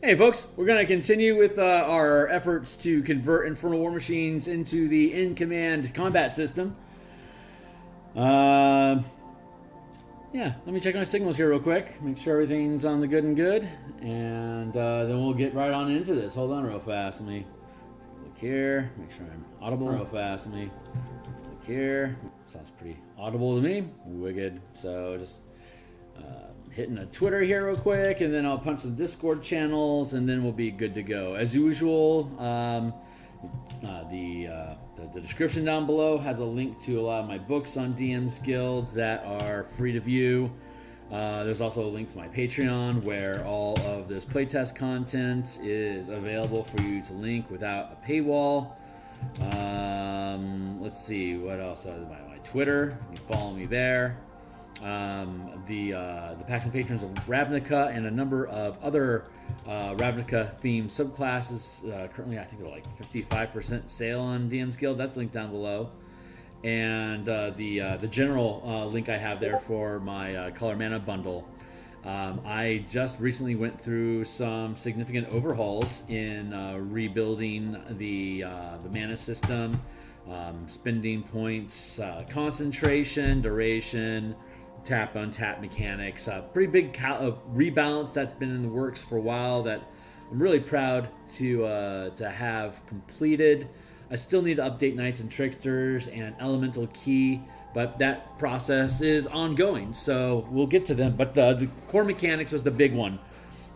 Hey folks, we're going to continue with our efforts to convert Infernal War Machines into the in-command combat system. Yeah, let me check my signals here real quick, make sure everything's on the good and good, and then we'll get right on into this. Hold on real fast, let me look here, make sure I'm audible real fast, let me look here. Sounds pretty audible to me, wicked, so just hitting a Twitter here real quick, and then I'll punch the Discord channels, and then we'll be good to go. As usual, the description down below has a link to a lot of my books on DMsGuild that are free to view. There's also a link to my Patreon where all of this playtest content is available for you to link without a paywall. Let's see, what else? My Twitter, you can follow me there. The Pacts Patrons of Ravnica and a number of other Ravnica themed subclasses. Currently, I think they're like 55% sale on DMsGuild. That's linked down below. And the general link I have there for my Color Mana bundle. I just recently went through some significant overhauls in rebuilding the mana system, spending points, concentration, duration, tap untap mechanics. Pretty big rebalance that's been in the works for a while that I'm really proud to have completed. I still need to update Knights and Tricksters and Elemental Key, but that process is ongoing, so we'll get to them. But the core mechanics was the big one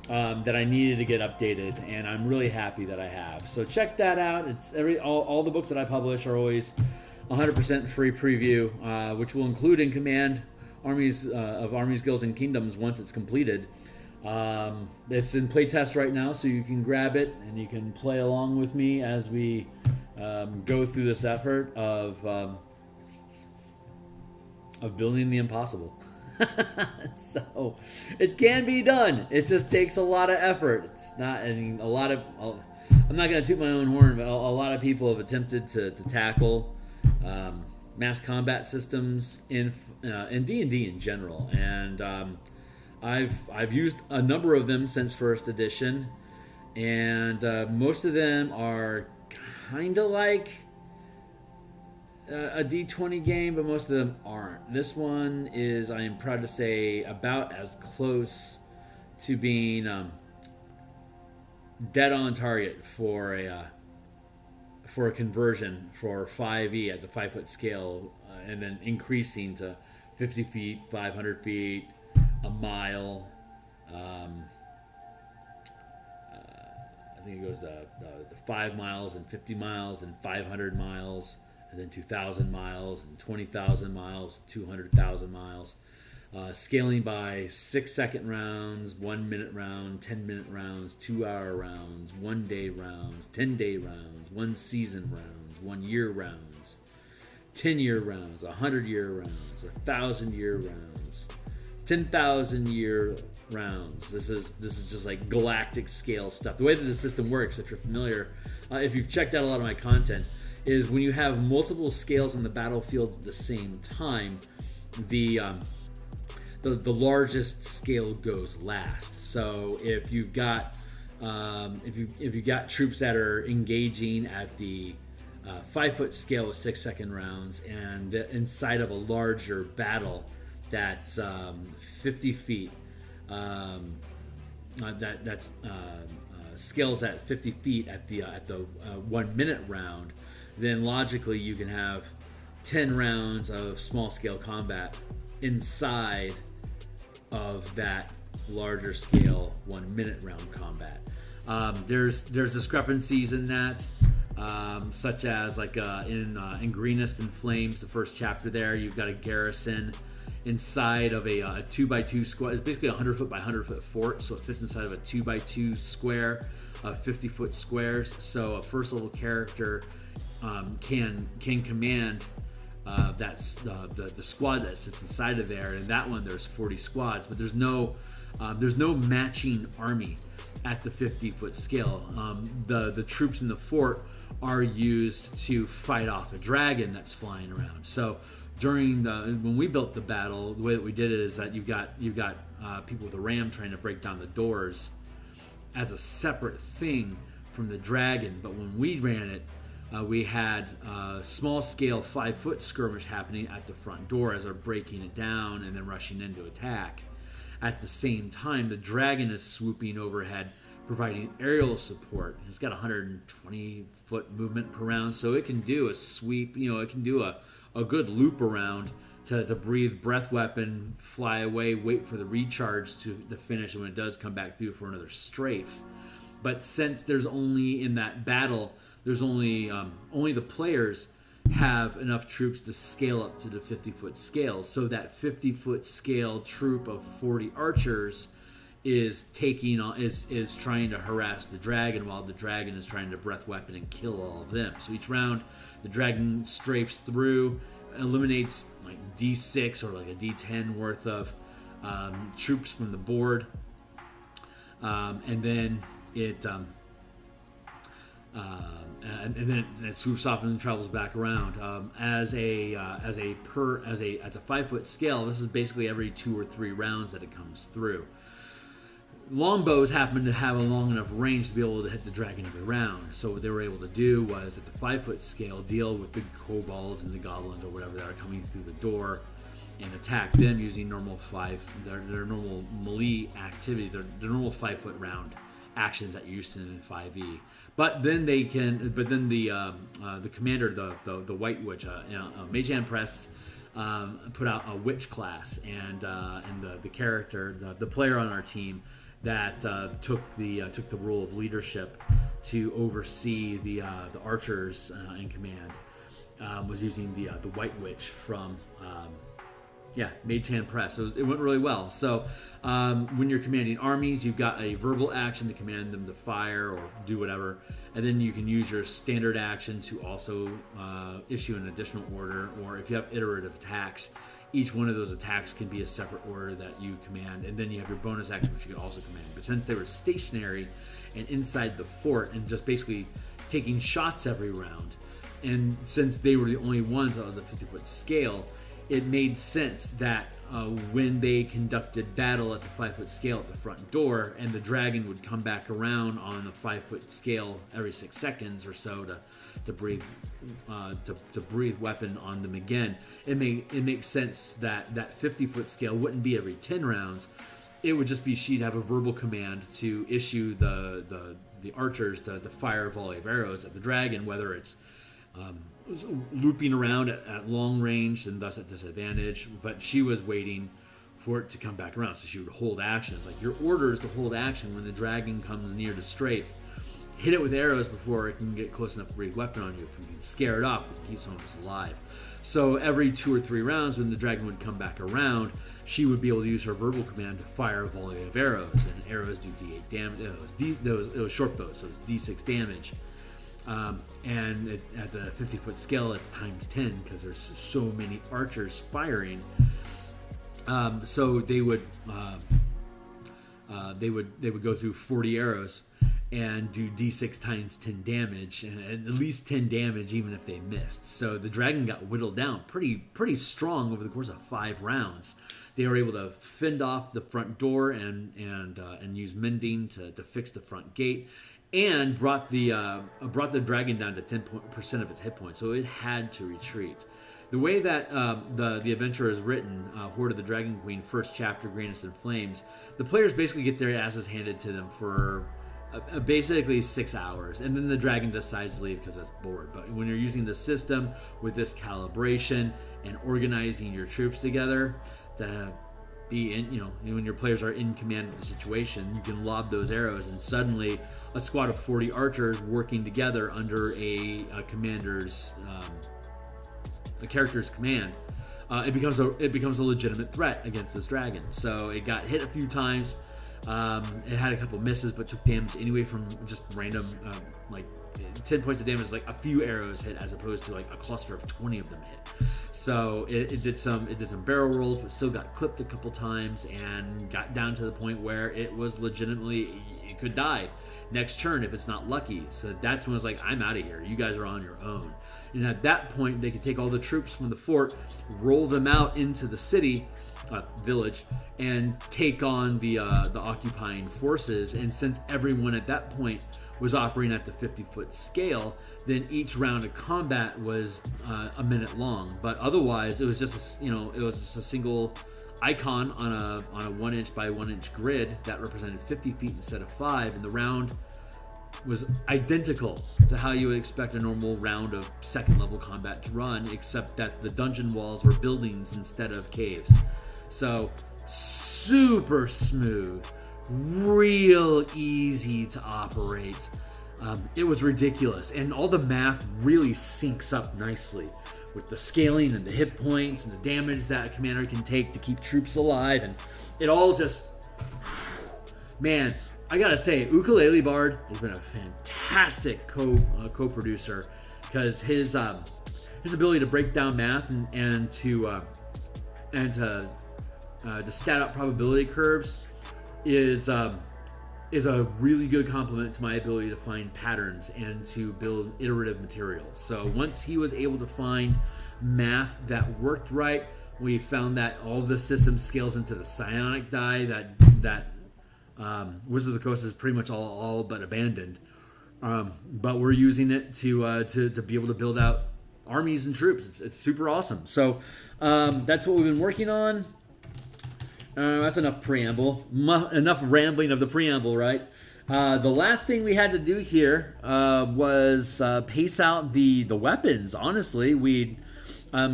that I needed to get updated, and I'm really happy that I have. So check that out. It's all the books that I publish are always 100% free preview, which will include in command Armies of Armies, Guilds, and Kingdoms once it's completed. It's in playtest right now, so you can grab it and you can play along with me as we go through this effort of building the impossible. So it can be done. It just takes a lot of effort. It's not. I mean, I'm not going to toot my own horn, but a lot of people have attempted to tackle mass combat systems in D&D in general, and I've used a number of them since first edition, and most of them are kind of like a D20 game, but most of them aren't. This one is, I am proud to say, about as close to being dead on target for a conversion for 5e at the 5-foot scale, and then increasing to 50 feet, 500 feet, a mile. I think it goes to 5 miles and 50 miles and 500 miles, and then 2,000 miles and 20,000 miles, 200,000 miles. Scaling by 6-second rounds, 1-minute round, 10-minute rounds, 2-hour rounds, 1-day rounds, 10-day rounds, 1-season rounds, 1-year rounds, 10-year rounds, 100-year rounds, 1,000-year rounds, 10,000-year rounds. This is just like galactic scale stuff. The way that the system works, if you're familiar, if you've checked out a lot of my content, is when you have multiple scales on the battlefield at the same time, the largest scale goes last. So if you've got troops that are engaging at the 5-foot scale with 6-second rounds, and inside of a larger battle that's 50 feet, that's scales at 50 feet at the 1-minute round, then logically you can have 10 rounds of small scale combat inside of that larger scale 1-minute round combat. There's discrepancies in that, such as like in Greenest and Flames, the first chapter there, you've got a garrison inside of a 2x2 square. It's basically a 100-foot by 100-foot fort, so it fits inside of a 2x2 square of 50-foot squares. So a first level character can command that's the squad that sits inside of there. And that one, there's 40 squads, but there's no matching army at the 50-foot scale. The troops in the fort are used to fight off a dragon that's flying around. So when we built the battle, the way that we did it is that you've got people with a ram trying to break down the doors as a separate thing from the dragon. But when we ran it, we had a small-scale 5-foot skirmish happening at the front door as they're breaking it down and then rushing in to attack. At the same time, the dragon is swooping overhead, providing aerial support. It's got 120-foot movement per round, so it can do a sweep. It can do a good loop around to breathe breath weapon, fly away, wait for the recharge to finish, and when it does, come back through for another strafe. But since there's only in that battle, there's only the players have enough troops to scale up to the 50-foot scale. So that 50-foot scale troop of 40 archers is trying to harass the dragon while the dragon is trying to breath weapon and kill all of them. So each round, the dragon strafes through, eliminates like D6 or like a D10 worth of troops from the board, and then it swoops off and then travels back around. As a 5-foot scale, this is basically every 2 or 3 rounds that it comes through. Longbows happen to have a long enough range to be able to hit the dragon every round. So what they were able to do was, at the 5-foot scale, deal with the kobolds and the goblins or whatever that are coming through the door and attack them using their normal melee activity, their normal 5-foot round actions that you're used to in 5e. But then the commander, the White Witch, Mage Hand Press, put out a witch class, and the character, the player on our team that took the role of leadership to oversee the archers in command, was using the White Witch from Mage Hand Press. So it went really well. So when you're commanding armies, you've got a verbal action to command them to fire or do whatever, and then you can use your standard action to also issue an additional order, or if you have iterative attacks, each one of those attacks can be a separate order that you command, and then you have your bonus action, which you can also command. But since they were stationary and inside the fort and just basically taking shots every round, and since they were the only ones on the 50-foot scale, it made sense that when they conducted battle at the 5-foot scale at the front door, and the dragon would come back around on the 5-foot scale every 6 seconds or so to breathe weapon on them again, it makes sense that 50-foot scale wouldn't be every 10 rounds. It would just be she'd have a verbal command to issue the archers to fire a volley of arrows at the dragon, whether it's looping around at long range and thus at disadvantage, but she was waiting for it to come back around, so she would hold action. It's like your order is to hold action when the dragon comes near to strafe. Hit it with arrows before it can get close enough to breathe weapon on you. If we can scare it off, we can keep some of us alive. So every 2 or 3 rounds, when the dragon would come back around, she would be able to use her verbal command to fire a volley of arrows, and arrows do D8 damage. It was short bows, so it's D6 damage. And at the 50-foot scale, it's times 10 because there's so many archers firing. So they would go through 40 arrows and do D6 times 10 damage, and at least 10 damage even if they missed. So the dragon got whittled down pretty strong over the course of 5 rounds. They were able to fend off the front door and use mending to fix the front gate, and brought the dragon down to 10% of its hit points, so it had to retreat. The way that the adventure is written, Horde of the Dragon Queen, first chapter, Greenness and Flames, the players basically get their asses handed to them for basically 6 hours, and then the dragon decides to leave because it's bored. But when you're using the system with this calibration and organizing your troops together to be in, when your players are in command of the situation, you can lob those arrows, and suddenly a squad of 40 archers working together under a commander's a character's command, it becomes a legitimate threat against this dragon. So it got hit a few times. It had a couple misses, but took damage anyway from just random 10 points of damage, like a few arrows hit, as opposed to like a cluster of 20 of them hit. So it did some barrel rolls, but still got clipped a couple times and got down to the point where it was legitimately, it could die. next turn if it's not lucky. So that's when it's like, I'm out of here. You guys are on your own. And at that point, they could take all the troops from the fort, roll them out into the city, village, and take on the occupying forces. And since everyone at that point was operating at the 50-foot scale, then each round of combat was a minute long. But otherwise, it was just a single icon on a 1-inch by 1-inch grid that represented 50 feet instead of 5, and the round was identical to how you would expect a normal round of second level combat to run, except that the dungeon walls were buildings instead of caves. So super smooth, real easy to operate. It was ridiculous, and all the math really syncs up nicely with the scaling and the hit points and the damage that a commander can take to keep troops alive, and it all just, man, I gotta say, Ukulele Bard has been a fantastic co-producer, because his ability to break down math and to stat out probability curves is a really good complement to my ability to find patterns and to build iterative materials. So once he was able to find math that worked right, we found that all the system scales into the psionic die that Wizard of the Coast is pretty much all but abandoned. But we're using it to be able to build out armies and troops. It's super awesome. So that's what we've been working on. That's enough preamble. Enough rambling of the preamble, right? The last thing we had to do here was pace out the weapons. Honestly,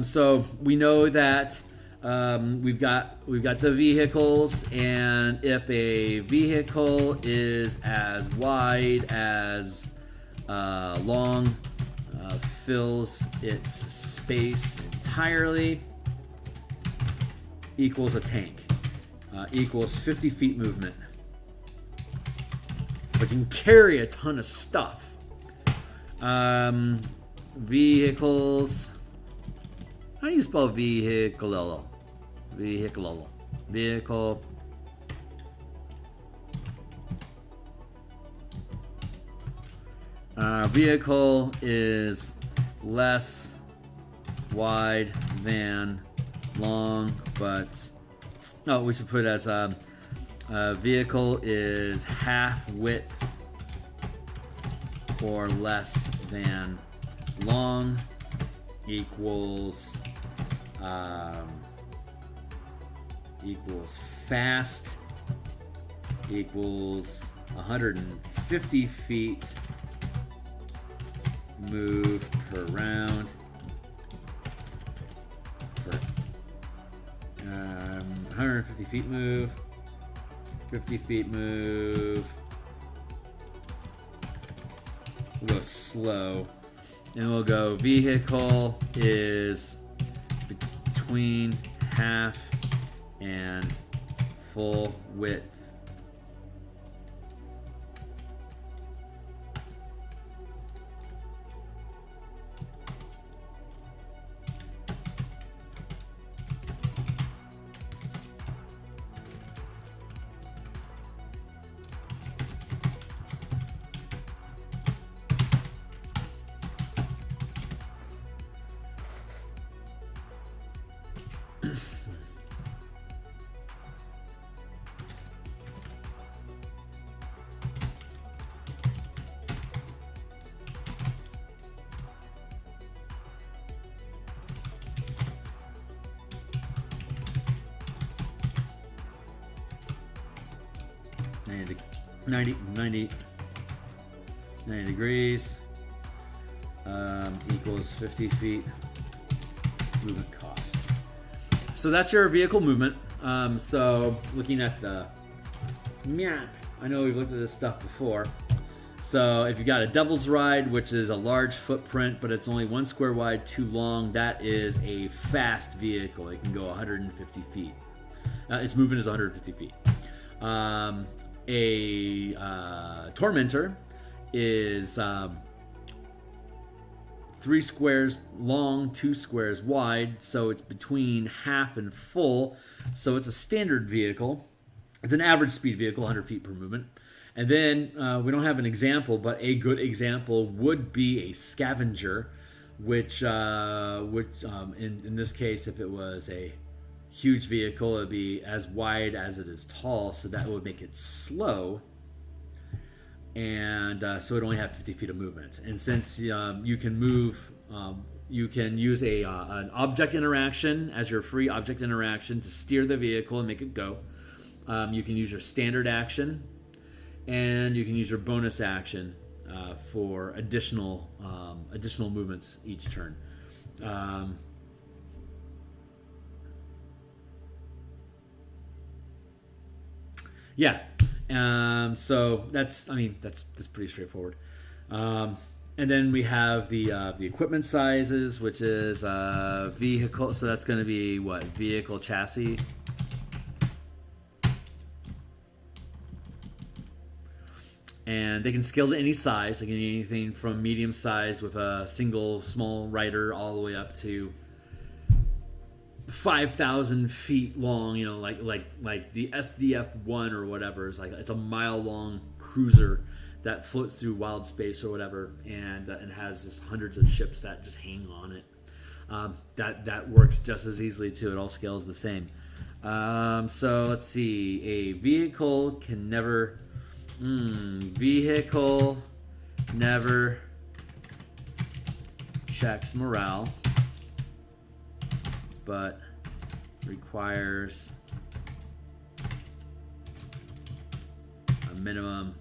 so we know that we've got the vehicles, and if a vehicle is as wide as long, fills its space entirely, equals a tank. Equals 50 feet movement. But can carry a ton of stuff. Vehicles. How do you spell vehicle? Vehicle. Vehicle is less wide than long, but we should put it as vehicle is half width or less than long, equals fast, equals 150 feet move per round. 150 feet move, 50 feet move. We'll go slow, and we'll go vehicle is between half and full width. Ninety degrees equals 50 feet movement cost. So that's your vehicle movement. So looking at the map, I know we've looked at this stuff before. So if you've got a Devil's Ride, which is a large footprint, but it's only 1 square wide, 2 long, that is a fast vehicle. It can go 150 feet. Its movement is 150 feet. A Tormentor is 3 squares long, 2 squares wide, so it's between half and full. So it's a standard vehicle. It's an average speed vehicle, 100 feet per movement. And then we don't have an example, but a good example would be a scavenger, which in this case, if it was a huge vehicle, it would be as wide as it is tall, so that would make it slow. And so it only have 50 feet of movement. And since you can move, you can use an object interaction as your free object interaction to steer the vehicle and make it go. You can use your standard action, and you can use your bonus action for additional movements each turn. Yeah. So that's pretty straightforward. And then we have the equipment sizes, which is vehicle. So that's going to be what? Vehicle chassis. And they can scale to any size. They can be anything from medium size with a single small rider all the way up to 5,000 feet long. You know, like the SDF-1 or whatever. It's a mile-long cruiser that floats through wild space or whatever, and has just hundreds of ships that just hang on it. That works just as easily too. It all scales the same. So let's see. A vehicle can never. Vehicle never checks morale, but requires a minimum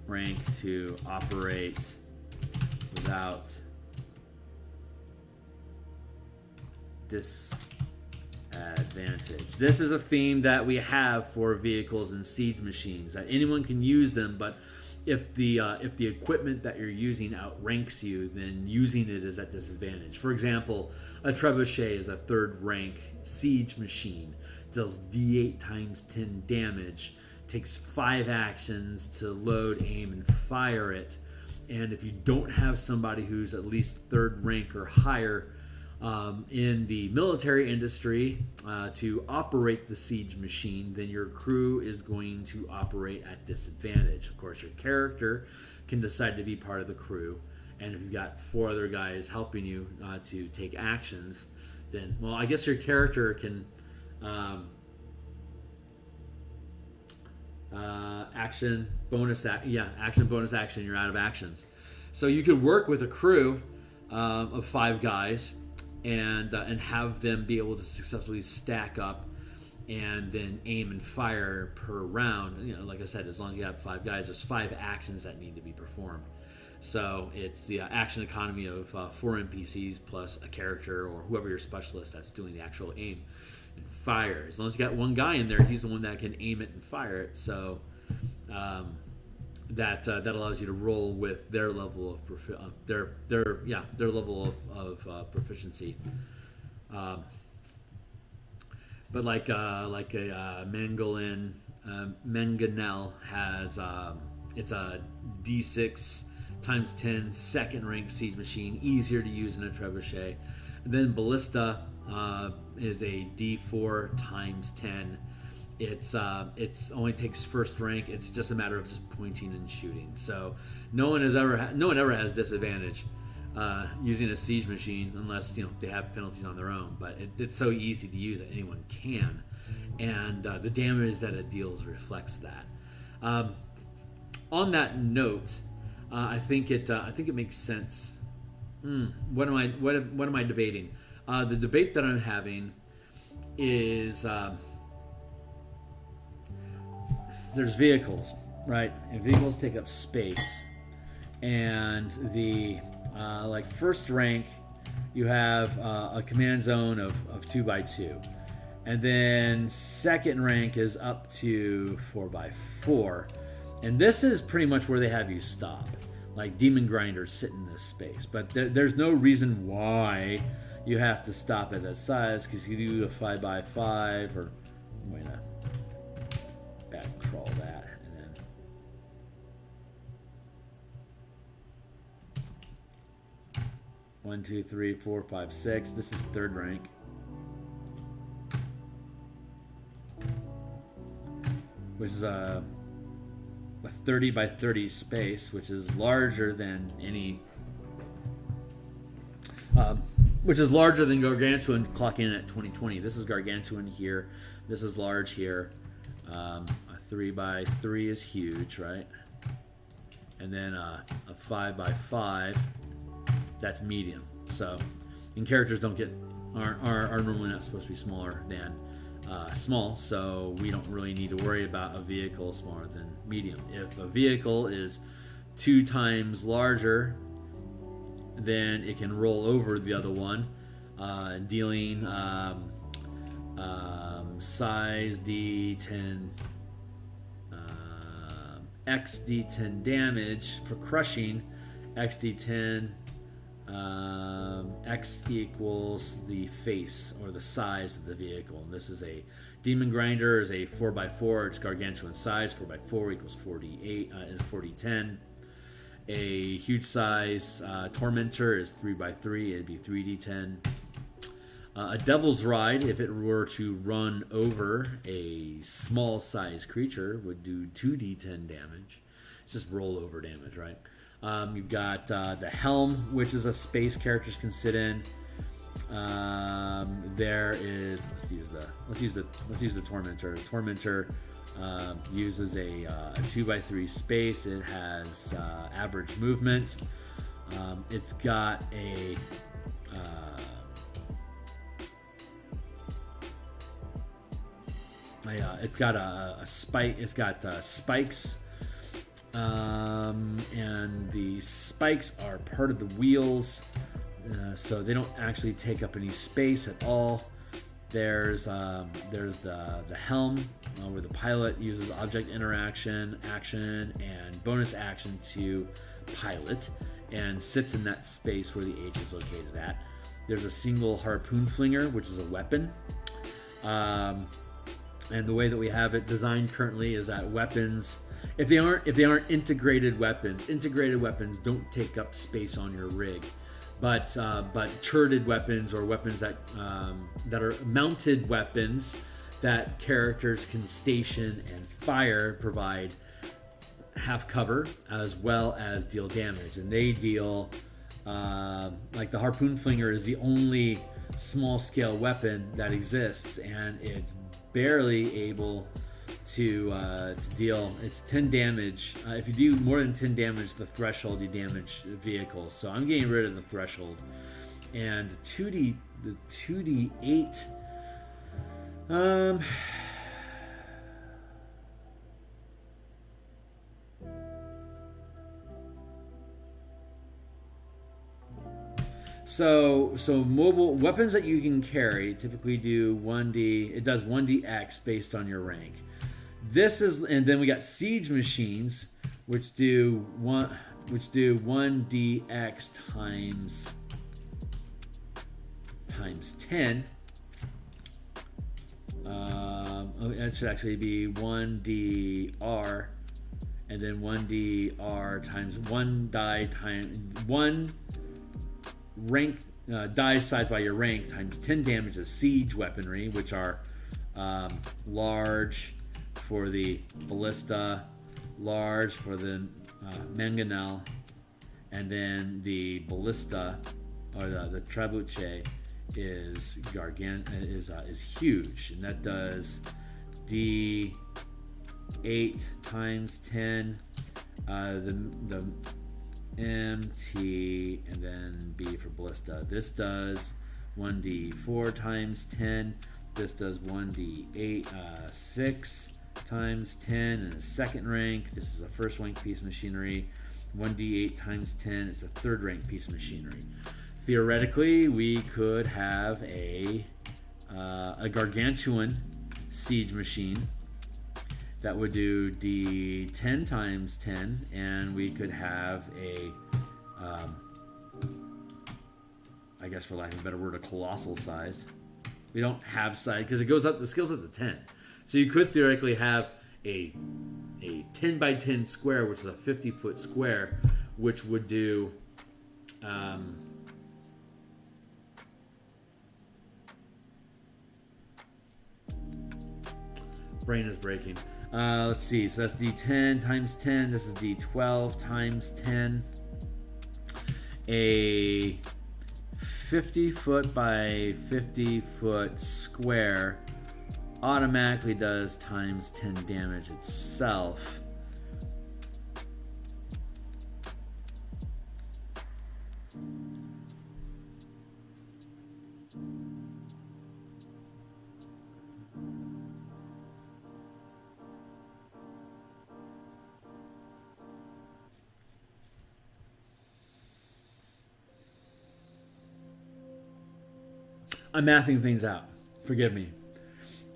rank to operate without disadvantage. This is a theme that we have for vehicles and siege machines, that anyone can use them, but if the equipment that you're using outranks you, then using it is at disadvantage. For example, a trebuchet is a 3rd rank siege machine. It does D8 times 10 damage, takes 5 actions to load, aim, and fire it. And if you don't have somebody who's at least 3rd rank or higher in the military industry to operate the siege machine, then your crew is going to operate at disadvantage. Of course, your character can decide to be part of the crew, and if you've got 4 other guys helping you to take actions, then, well, I guess your character can action, bonus action, you're out of actions. So you could work with a crew of 5 guys and have them be able to successfully stack up and then aim and fire per round. You know, like I said, as long as you have 5 guys, there's 5 actions that need to be performed. So it's the action economy of 4 NPCs plus a character or whoever your specialist that's doing the actual aim and fire. As long as you got 1 guy in there, he's the one that can aim it and fire it. So that allows you to roll with their level of their level of proficiency. But like a Mangonel has it's a D6 times 10 2nd rank siege machine, easier to use in a trebuchet. And then Ballista is a D4 times 10. It's only takes 1st rank. It's just a matter of just pointing and shooting. So no one ever has disadvantage using a siege machine unless they have penalties on their own. But it's so easy to use that anyone can, and the damage that it deals reflects that. On that note, I think it makes sense. What am I debating? The debate that I'm having is. There's vehicles, right? And vehicles take up space. And the 1st rank, you have a command zone of 2x2. And then 2nd rank is up to 4x4. And this is pretty much where they have you stop. Like demon grinders sit in this space. But there's no reason why you have to stop at that size, because you do a 5x5 or wait a back crawl that, and then 1, 2, 3, 4, 5, 6. This is 3rd rank. which is a 30 by 30 space, which is larger than any, which is larger than Gargantuan clocking in at 2020. This is Gargantuan here. This is large here. A 3 by 3 is huge, right? And then a 5 by 5, that's medium. So, and characters are normally not supposed to be smaller than small, so we don't really need to worry about a vehicle smaller than medium. If a vehicle is 2 times larger, then it can roll over the other one, dealing size D10 X D10 damage for crushing. X D10 X equals the face or the size of the vehicle. And this is a Demon Grinder is a 4x4. It's gargantuan size. 4x4 equals 48 is 4010. A huge size Tormentor is 3x3. It'd be 3d10. A Devil's Ride, if it were to run over a small size creature, would do 2d10 damage. It's just rollover damage, right? You've got the Helm, which is a space characters can sit in. There is let's use the Tormentor. The Tormentor uses a 2x3 space. It has average movement. It's got a it's got a spike. It's got spikes, and the spikes are part of the wheels, so they don't actually take up any space at all. There's the helm, where the pilot uses object interaction, action, and bonus action to pilot, and sits in that space where the H is located at. There's a single harpoon flinger, which is a weapon. And the way that we have it designed currently is that weapons, if they aren't integrated weapons don't take up space on your rig. But turreted weapons or weapons that are mounted weapons that characters can station and fire provide half cover as well as deal damage. And they deal like the harpoon flinger is the only small scale weapon that exists, and it's barely able to deal. It's 10 damage. If you do more than 10 damage, the threshold, you damage vehicles. So I'm getting rid of the threshold. And the 2d8. So mobile weapons that you can carry typically do 1d. It does 1dx based on your rank. This is, and then we got siege machines, which do 1dx times 10. That should actually be 1dr, and then 1dr times 1 die times 1 rank die size by your rank times 10 damage of siege weaponry, which are large for the ballista, large for the mangonel, and then the ballista or the trebuchet is huge, and that does d8 times 10. The MT and then B for ballista. This does 1d4 times 10. This does 1d8 6 times 10 in a second rank. This is a first rank piece of machinery. 1d8 times 10 is a third rank piece of machinery. Theoretically, we could have a gargantuan siege machine that would do d10 times 10, and we could have a I guess for lack of a better word, a colossal sized. We don't have size because it goes up, the skill's up to 10. So you could theoretically have a 10 by 10 square, which is a 50-foot square, which would do brain is breaking. Let's see. So that's D10 times 10. This is D12 times 10. A 50 foot by 50 foot square automatically does times 10 damage itself. I'm mathing things out. Forgive me.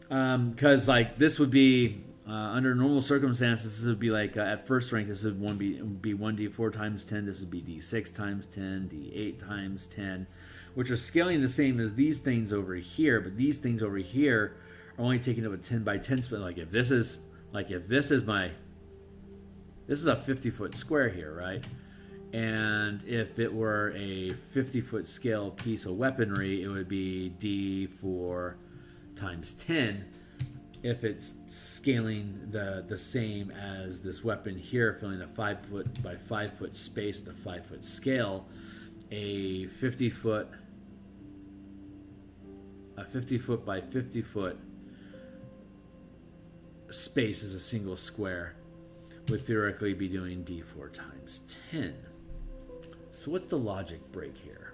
Because like this would be under normal circumstances, this would be like at first rank. This would be 1d4 times 10. This would be d6 times 10, d8 times 10, which are scaling the same as these things over here. But these things over here are only taking up a 10 by 10 split. Like if this is a 50-foot square here, right? And if it were a 50-foot scale piece of weaponry, it would be D4 times 10. If it's scaling the same as this weapon here, filling a 5 foot by 5 foot space at the 5 foot scale, a 50 foot by 50 foot space is a single square, would theoretically be doing D4 times 10. So what's the logic break here?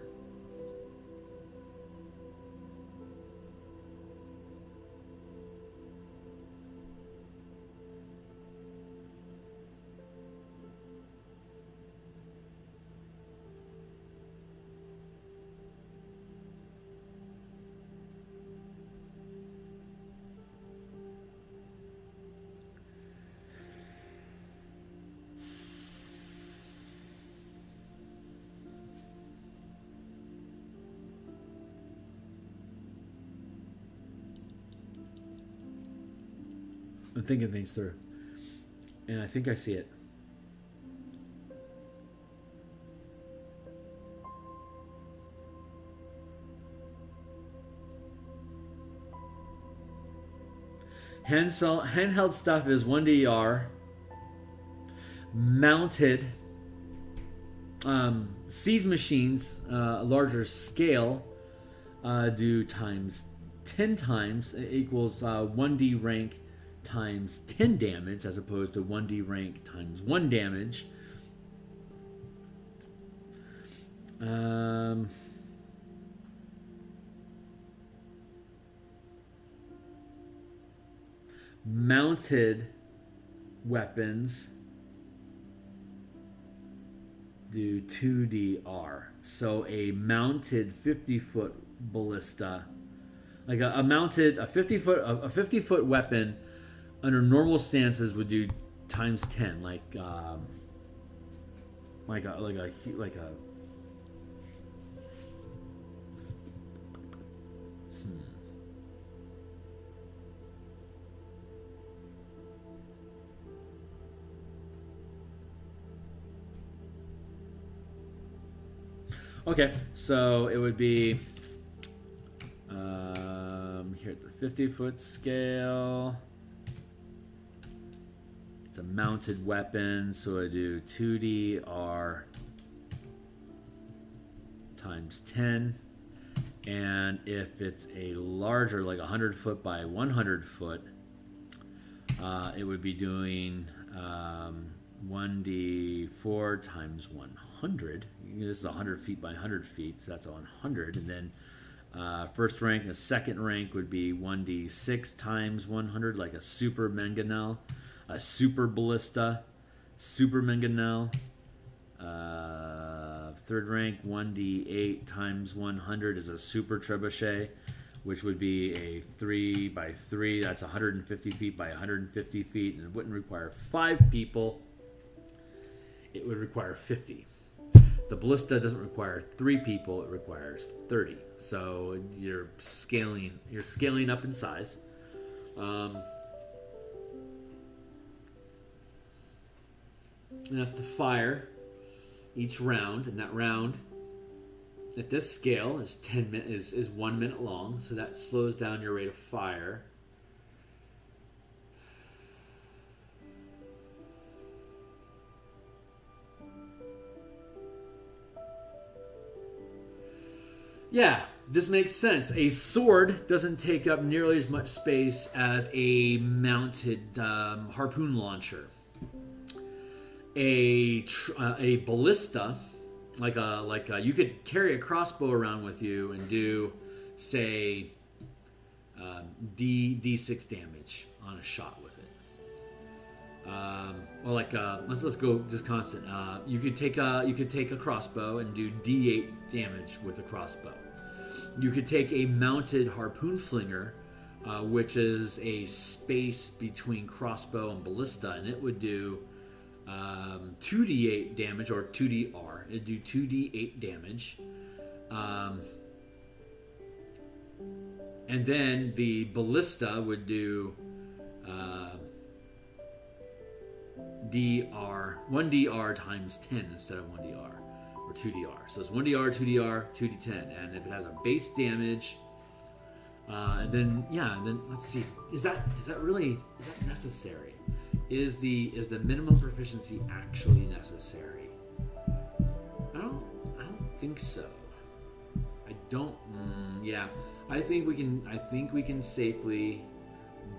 I'm thinking things through, and I think I see it. Handheld stuff is 1DR. Mounted siege machines, a larger scale, do times 10 times equals 1D rank times 10 damage, as opposed to 1D rank times 1 damage. Mounted weapons do 2DR. So a mounted 50-foot ballista, like a 50-foot weapon under normal stances would do times 10, like a Okay, so it would be here at the 50-foot scale. It's a mounted weapon, so I do 2DR times 10. And if it's a larger, like 100 foot by 100 foot, it would be doing 1d4 times 100. This is 100 feet by 100 feet, so that's 100. And then first rank, a second rank would be 1d6 times 100, like a super mangonel, a super ballista, super mangonel. Third rank, 1d8 times 100 is a super trebuchet, which would be a 3 by 3. That's 150 feet by 150 feet, and it wouldn't require 5 people. It would require 50. The ballista doesn't require 3 people; it requires 30. So you're scaling up in size. And that's to fire each round, and that round at this scale is 10 minutes is 1 minute long. So that slows down your rate of fire. Yeah, this makes sense. A sword doesn't take up nearly as much space as a mounted harpoon launcher. A ballista, you could carry a crossbow around with you and do, say, D6 damage on a shot with it. Let's go just constant. You could take a crossbow and do D8 damage with a crossbow. You could take a mounted harpoon flinger, which is a space between crossbow and ballista, and it would do 2d8 damage, or 2dr. It'd do 2d8 damage. And then the ballista would do DR, 1dr times 10 instead of 1dr, or 2dr. So it's 1dr, 2dr, 2d10. And if it has a base damage, and then let's see, is that necessary? Is the minimum proficiency actually necessary? I don't think so. I don't. I think we can safely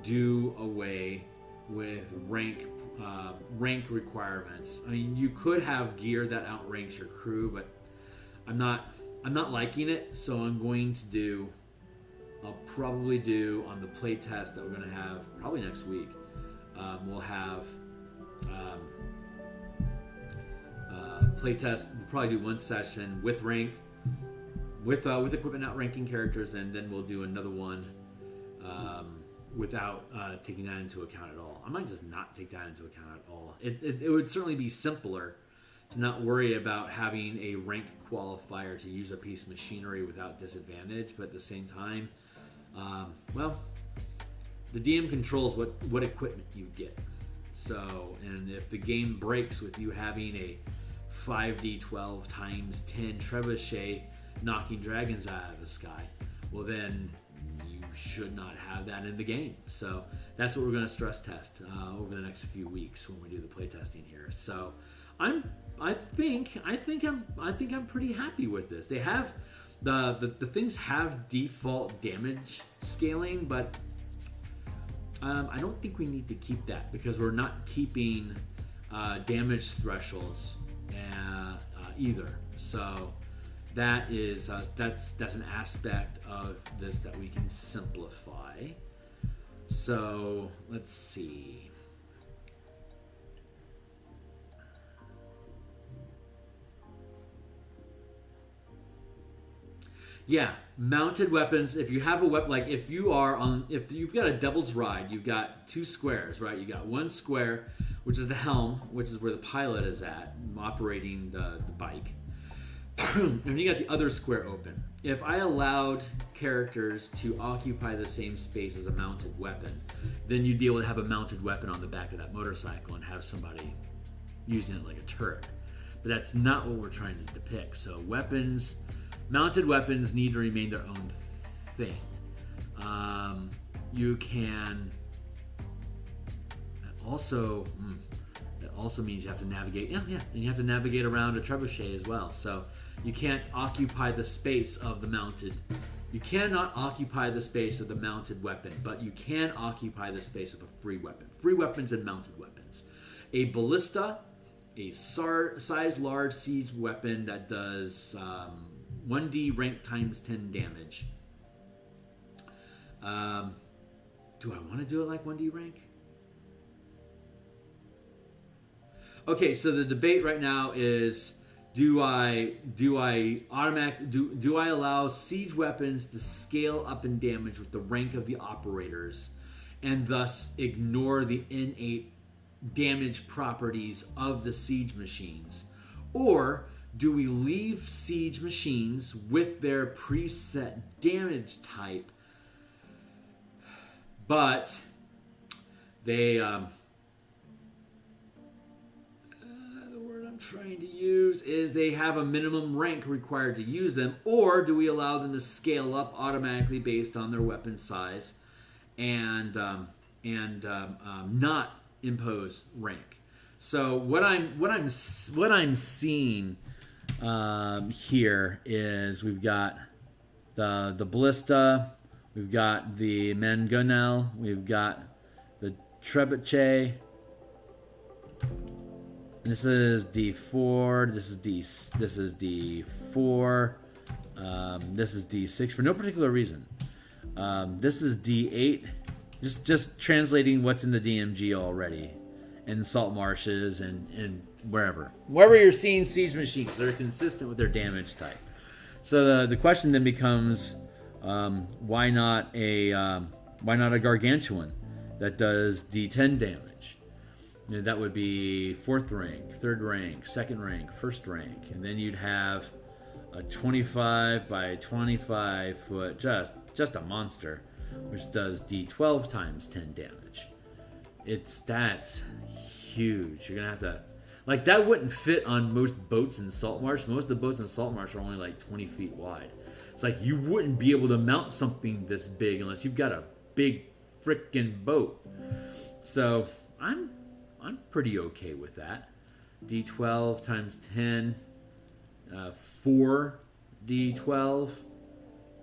do away with rank requirements. I mean, you could have gear that outranks your crew, but I'm not liking it. So I'll probably do on the play test that we're going to have probably next week. We'll have playtest. We'll probably do one session with rank, with equipment outranking characters, and then we'll do another one without taking that into account at all. I might just not take that into account at all. It would certainly be simpler to not worry about having a rank qualifier to use a piece of machinery without disadvantage, but at the same time, the DM controls what equipment you get. So, and if the game breaks with you having a 5d12 times 10 trebuchet knocking dragons out of the sky, well then you should not have that in the game. So that's what we're going to stress test over the next few weeks when we do the playtesting here. So I think I'm pretty happy with this. They have the things have default damage scaling, but I don't think we need to keep that because we're not keeping damage thresholds either. So that is that's an aspect of this that we can simplify. So let's see. Yeah, mounted weapons. If you have a weapon, like if you've got a devil's ride, you've got two squares, right? You got one square, which is the helm, which is where the pilot is at, operating the bike. And you got the other square open. If I allowed characters to occupy the same space as a mounted weapon, then you'd be able to have a mounted weapon on the back of that motorcycle and have somebody using it like a turret. But that's not what we're trying to depict. So mounted weapons need to remain their own thing. You can also that also means you have to navigate. And you have to navigate around a trebuchet as well. So you can't occupy the space of the mounted. You cannot occupy the space of the mounted weapon, but you can occupy the space of a free weapon. Free weapons and mounted weapons. A ballista, a size large siege weapon that does 1d rank times 10 damage. Do I want to do it like 1d rank? Okay, so the debate right now is do I allow siege weapons to scale up in damage with the rank of the operators and thus ignore the innate damage properties of the siege machines? Or do we leave siege machines with their preset damage type, but they the word I'm trying to use is they have a minimum rank required to use them, or do we allow them to scale up automatically based on their weapon size and not impose rank? So what I'm seeing here is we've got the ballista. We've got the mangonel. We've got the trebuchet. This is D4. This is D4. This is D6 for no particular reason. This is D8. Just translating what's in the DMG already, in salt marshes and wherever you're seeing siege machines, they're consistent with their damage type. So the question then becomes, why not a gargantuan that does D10 damage? That would be 4th rank, 3rd rank, 2nd rank, 1st rank, and then you'd have a 25 by 25 foot, just a monster, which does D12 times 10 damage. That's huge. You're gonna have to, like, that wouldn't fit on most boats in Saltmarsh. Most of the boats in Saltmarsh are only like 20 feet wide. It's like you wouldn't be able to mount something this big unless you've got a big frickin' boat. So I'm pretty okay with that. D12 times 10, 4 D12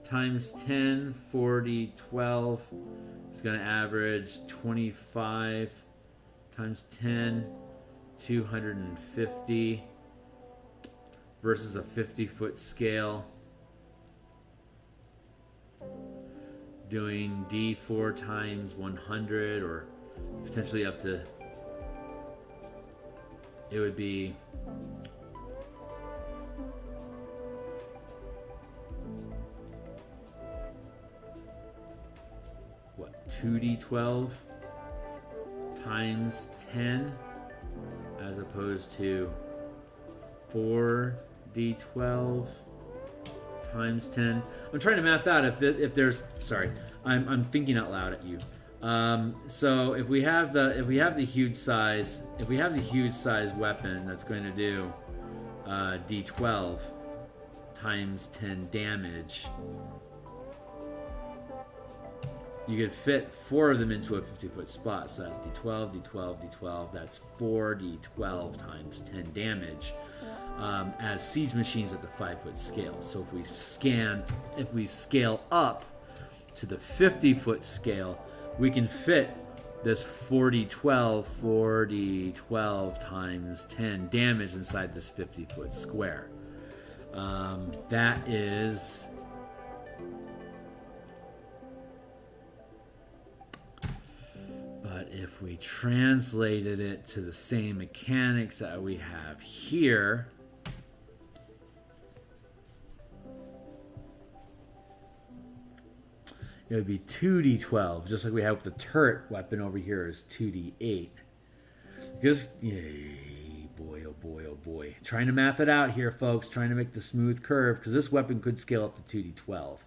times 10, 4d12 is going to average 25 times 10, 250 versus a 50-foot scale. Doing D4 times 100, or potentially up to, it would be what, 2d12 times 10 as opposed to 4d12 times 10. I'm trying to math out if there's, sorry, I'm thinking out loud at you. So if we have the huge size weapon that's going to do d12 times 10 damage, you could fit 4 of them into a 50-foot spot. So that's d12, d12, d12. That's 4d12 times 10 damage as siege machines at the 5-foot scale. So if we scale up to the 50-foot scale, we can fit this 4d12 times 10 damage inside this 50-foot square. That is... But if we translated it to the same mechanics that we have here, it would be 2d12, just like we have with the turret weapon over here is 2d8. Because, yay, boy, oh boy, oh boy. Trying to math it out here, folks. Trying to make the smooth curve, because this weapon could scale up to 2d12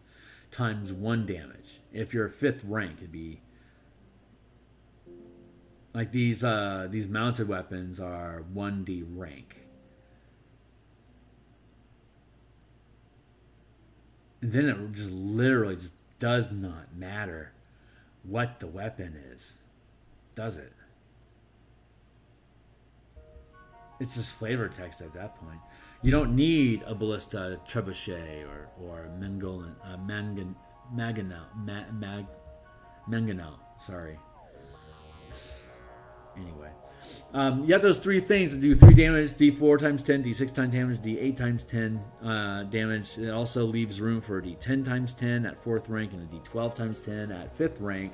times 1 damage. If you're a 5th rank, it'd be... Like these mounted weapons are 1d rank. And then it just literally just does not matter what the weapon is, does it? It's just flavor text at that point. You don't need a ballista, trebuchet, or a mangonel. Sorry. Anyway, you have those 3 things that do 3 damage: d4 times 10, d6 times damage, d8 times 10 damage. It also leaves room for a d10 times 10 at 4th rank and a d12 times 10 at 5th rank.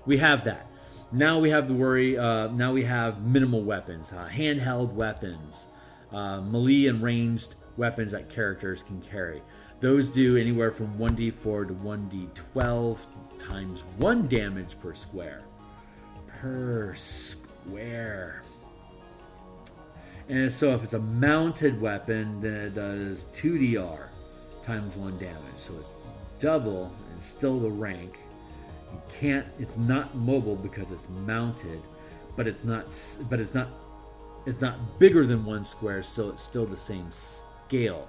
We have that. Now we have the worry. Now we have minimal weapons, handheld weapons, melee and ranged weapons that characters can carry. Those do anywhere from 1d4 to 1d12 times 1 damage per square. And so if it's a mounted weapon, then it does 2dr times 1 damage. So it's double and still the rank. It's not mobile because it's mounted, but it's not bigger than 1 square, so it's still the same scale.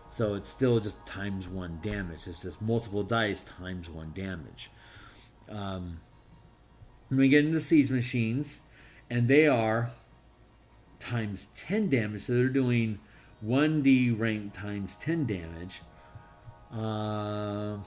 So it's still just times 1 damage. It's just multiple dice times 1 damage. When we get into siege machines, and they are times 10 damage, so they're doing 1d rank times 10 damage. Um,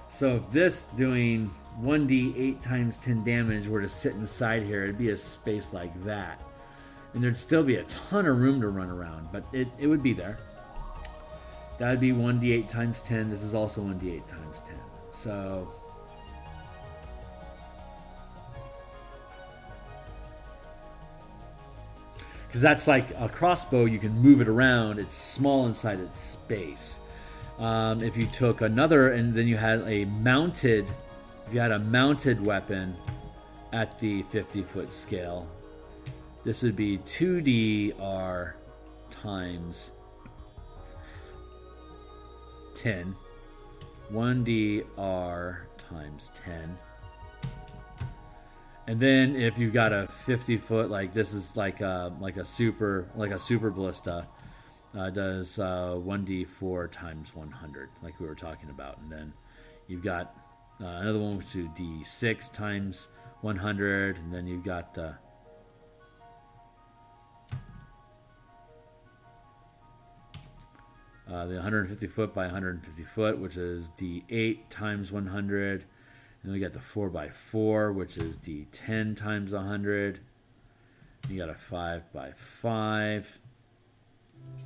so if this doing 1d8 times 10 damage were to sit inside here, it'd be a space like that. And there'd still be a ton of room to run around, but it would be there. That'd be 1d8 times 10. This is also 1d8 times 10. So because that's like a crossbow, you can move it around. It's small inside its space. If you took another, and then you had a mounted, if you had a mounted weapon at the 50-foot scale, this would be 2dr times 10. 1dr times 10. And then if you've got a 50-foot, like this is like a super ballista, does 1d4 times 100, like we were talking about. And then you've got another one which is d6 times 100, and then you've got the the 150 foot by 150 foot, which is d8 times 100. And we got the 4x4, which is d10 times 100. You got a 5x5,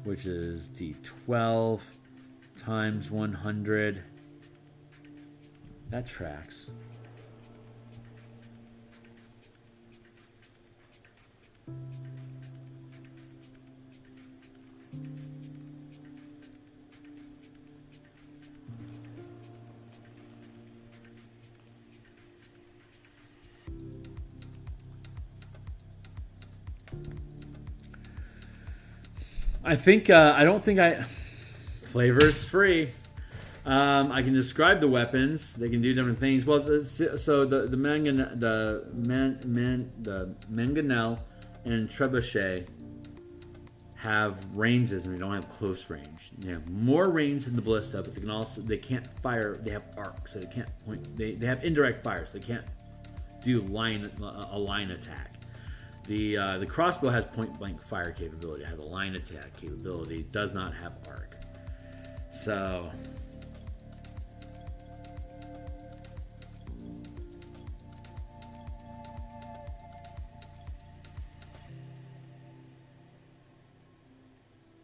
which is d12 times 100. That tracks. I think I don't think flavor's free. I can describe the weapons. They can do different things. Well, so the mangonel and trebuchet have ranges, and they don't have close range. They have more range than the ballista, but they can't fire. They have arc, so they can't point. They have indirect fire, so they can't do a line attack. The crossbow has point blank fire capability. It has a line attack capability. It does not have arc. So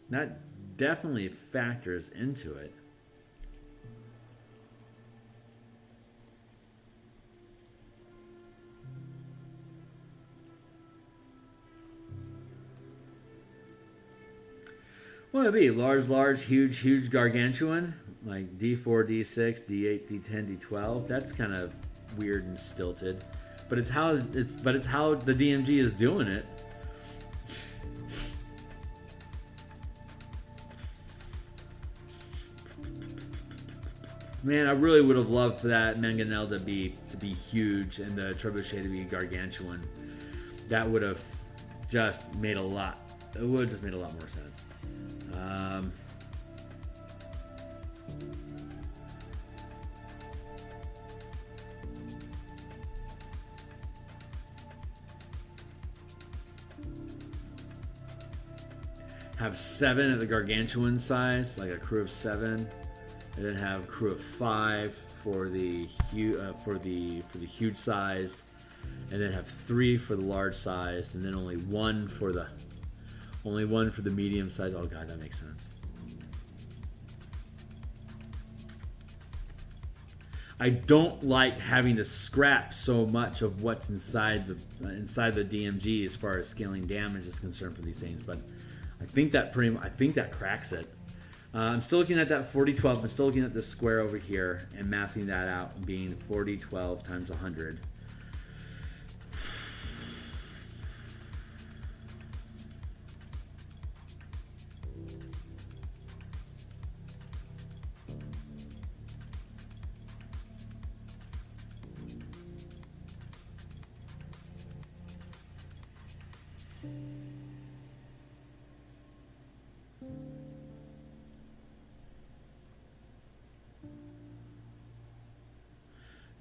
that definitely factors into it. Well, it'd be large, huge gargantuan, like D4, D6, D8, D10, D12. That's kind of weird and stilted, but it's how the DMG is doing it. Man, I really would have loved for that mangonel to be huge and the trebuchet to be gargantuan. That would have just made a lot. It would have just made a lot more sense. Have 7 at the gargantuan size, like a crew of 7, and then have a crew of 5 for the huge sized, and then have 3 for the large sized, and then only one for the medium size. Oh god, that makes sense. I don't like having to scrap so much of what's inside the DMG as far as scaling damage is concerned for these things, but I think that cracks it. I'm still looking at that 40-12. I'm still looking at this square over here and mapping that out, being 40-12 times 100.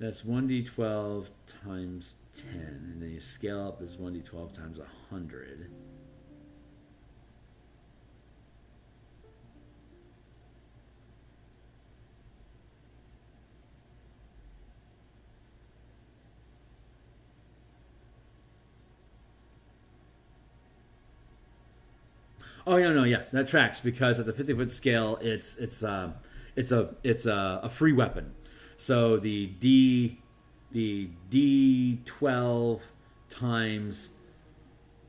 That's 1d12 times 10, and then you scale up as 1d12 times 100. Oh yeah, no, yeah, that tracks because at the 50-foot scale, it's a free weapon. So the D12 times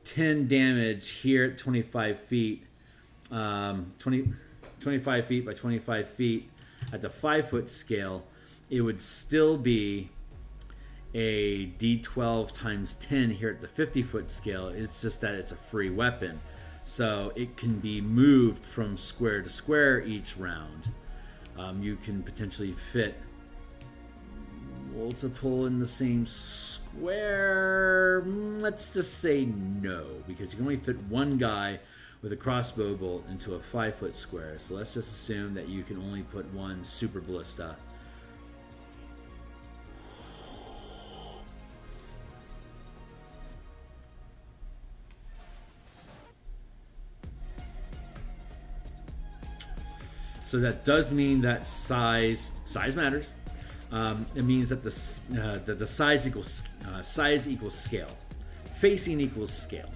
10 damage here at 25 feet, 25 feet by 25 feet at the 5-foot scale, it would still be a D12 times 10 here at the 50-foot scale. It's just that it's a free weapon. So it can be moved from square to square each round. You can potentially fit multiple in the same square. Let's just say no, because you can only fit one guy with a crossbow bolt into a 5-foot square. So let's just assume that you can only put one super ballista. So that does mean that size matters. It means that the size equals scale, facing equals scale.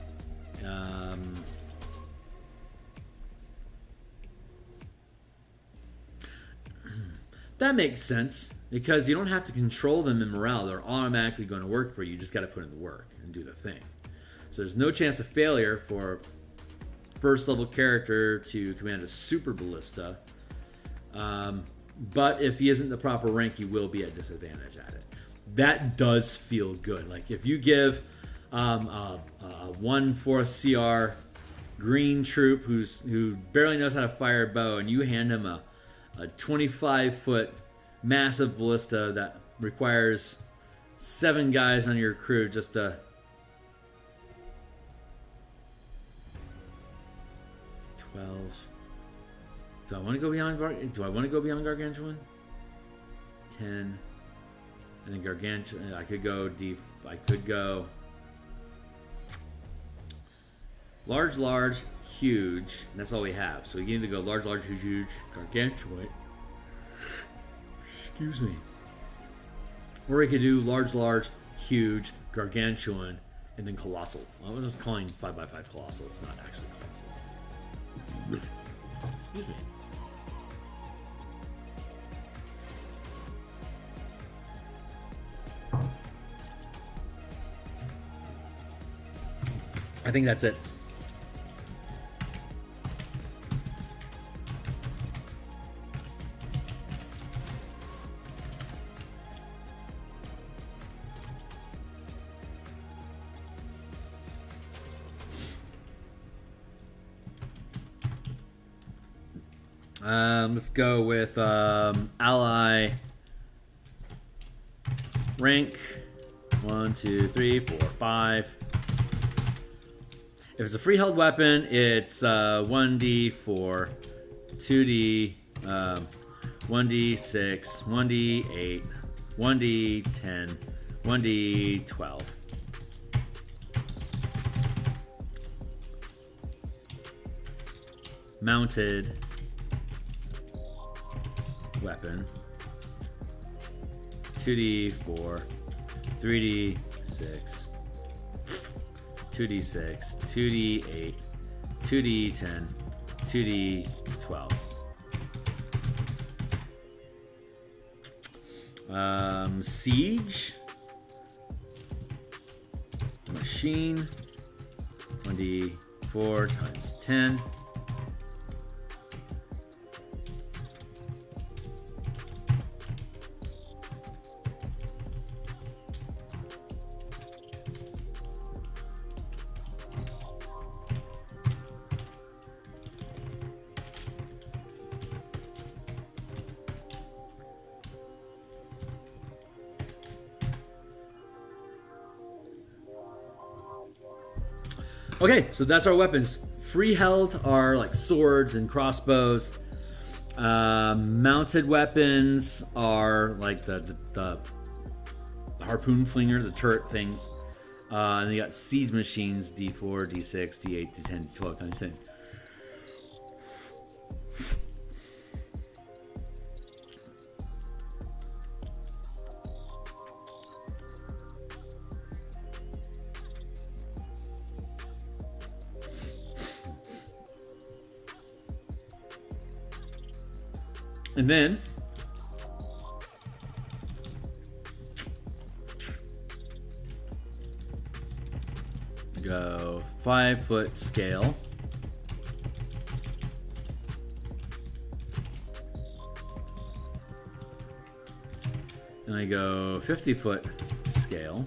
That makes sense because you don't have to control them in morale; they're automatically going to work for you. You just got to put in the work and do the thing. So there's no chance of failure for first level character to command a super ballista. But if he isn't the proper rank, he will be at disadvantage at it. That does feel good. Like if you give a 1/4 CR green troop who barely knows how to fire a bow, and you hand him a 25-foot massive ballista that requires 7 guys on your crew just to 12. Do I want to go beyond Gargantuan? 10. And then Gargantuan. I could go large, huge. And that's all we have. So we can either go large, huge, Gargantuan. Excuse me. Or we could do large, huge, Gargantuan, and then colossal. I was just calling 5x5 colossal. It's not actually colossal. Excuse me. I think that's it. Let's go with ally rank 1, 2, 3, 4, 5. If it's a free held weapon, it's 1d4, 2d, 1d6, 1d8, 1d10, 1d12. Mounted weapon, 2d4, 3d6, 2d6, 2d8, 2d10, 2d12. Siege, machine, 1d4 times 10. Okay, so that's our weapons. Free held are like swords and crossbows. Mounted weapons are like the harpoon flinger, the turret things. And you got siege machines, D4, D6, D8, D10, D12 times 10. And then go 5-foot scale. And I go 50-foot scale.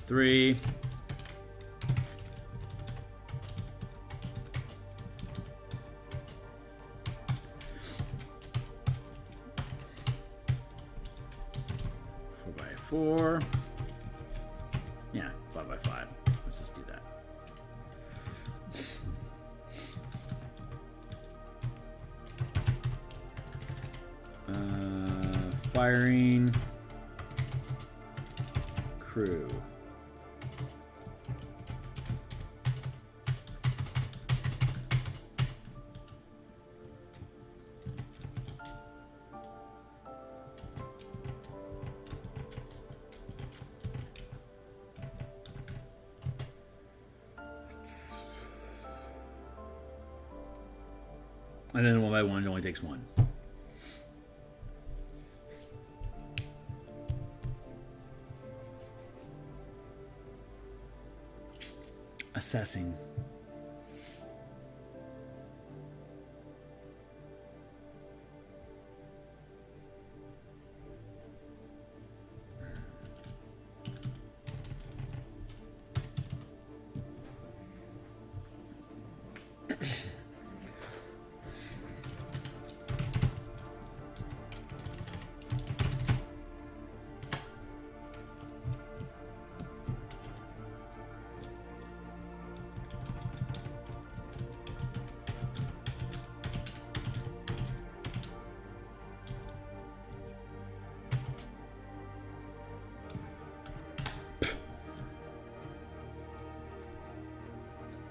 Three. Four by four. Yeah, 5 by 5. Let's just do that. Firing crew. And then one by one, it only takes one. Assessing.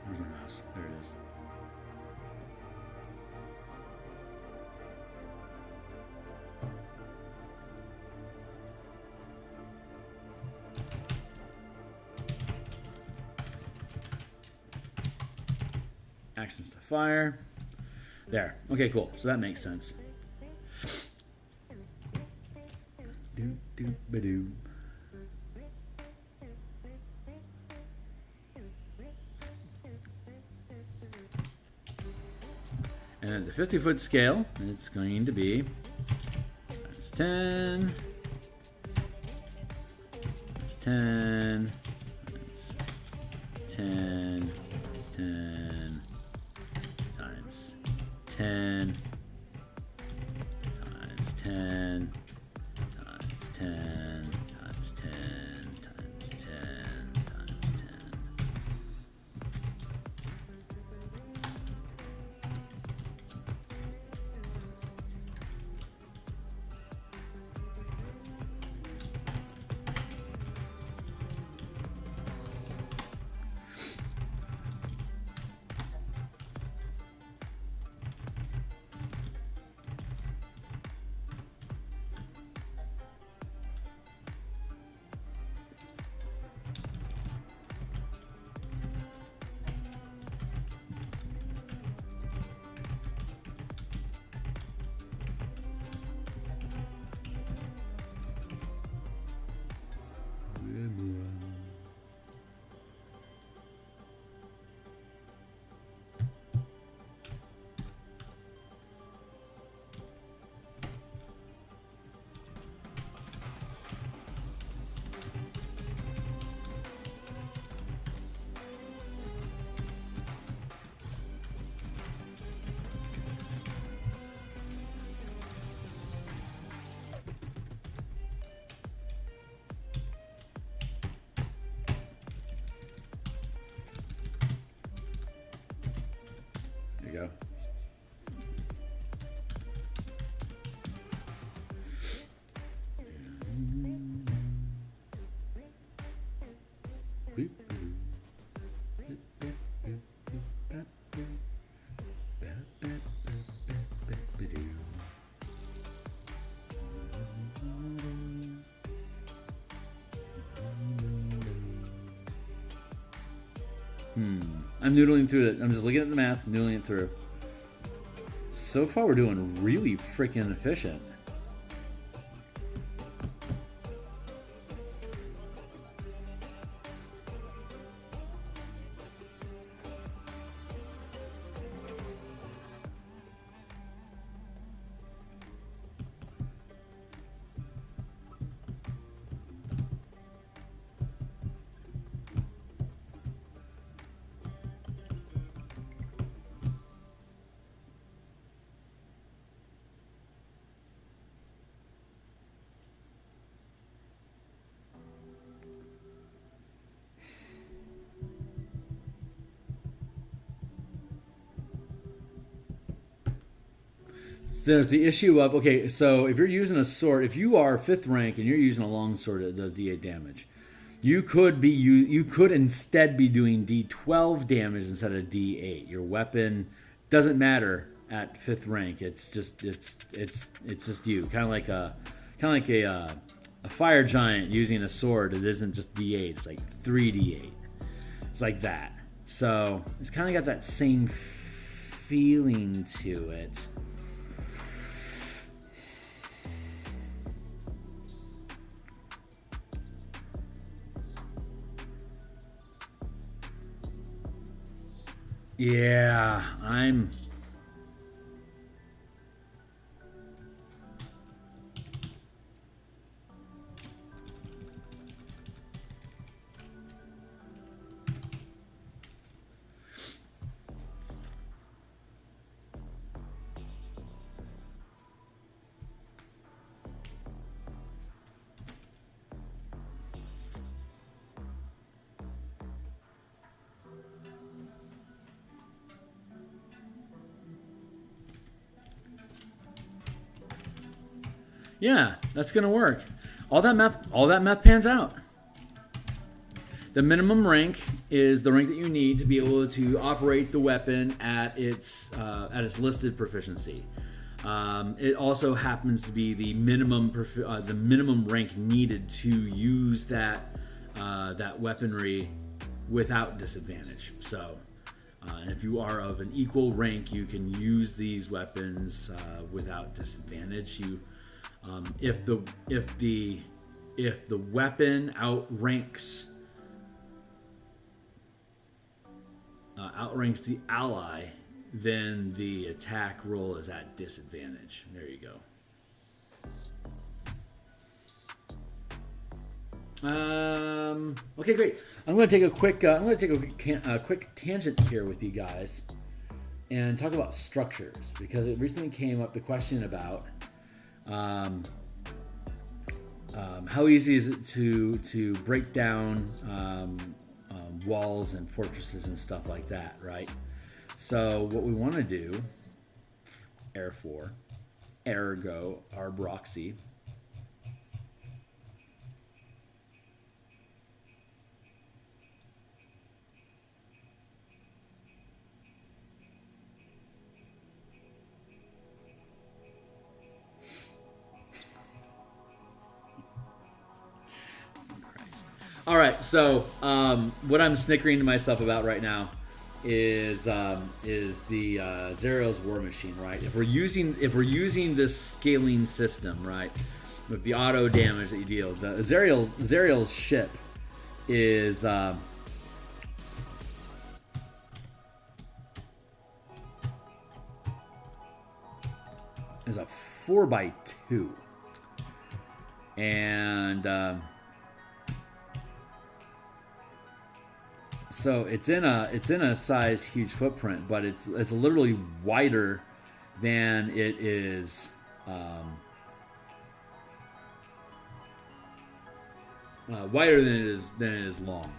Where's my mouse? There it is. Actions to fire. There. Okay, cool. So that makes sense. Do-do-ba-doo. And at the 50-foot scale, it's going to be times 10, times 10, times 10, times 10, times 10, times 10, times 10, times 10, times 10, times 10. I'm noodling through it. I'm just looking at the math, noodling it through. So far, we're doing really freaking efficient. There's the issue of, okay, so if you're using a sword, if you are 5th rank and you're using a long sword that does D8 damage, you could instead be doing D12 damage instead of D8. Your weapon doesn't matter at 5th rank. It's just you. Kind of like a fire giant using a sword. It isn't just D8. It's like 3D8. It's like that. So it's kind of got that same feeling to it. Yeah, I'm... Yeah, that's gonna work. All that math pans out. The minimum rank is the rank that you need to be able to operate the weapon at its listed proficiency. It also happens to be the minimum rank needed to use that weaponry without disadvantage. So, and if you are of an equal rank, you can use these weapons without disadvantage. If the weapon outranks the ally, then the attack roll is at disadvantage. There you go. Okay, great. I'm going to take a quick tangent here with you guys and talk about structures, because it recently came up the question about how easy is it to break down walls and fortresses and stuff like that, right? So what we want to do, ergo arbroxy, all right, so what I'm snickering to myself about right now is the Zariel's War Machine, right? If we're using this scaling system, right, with the auto damage that you deal, the Zariel's ship is a 4x2, and so it's in a size huge footprint, but it's literally wider than it is long.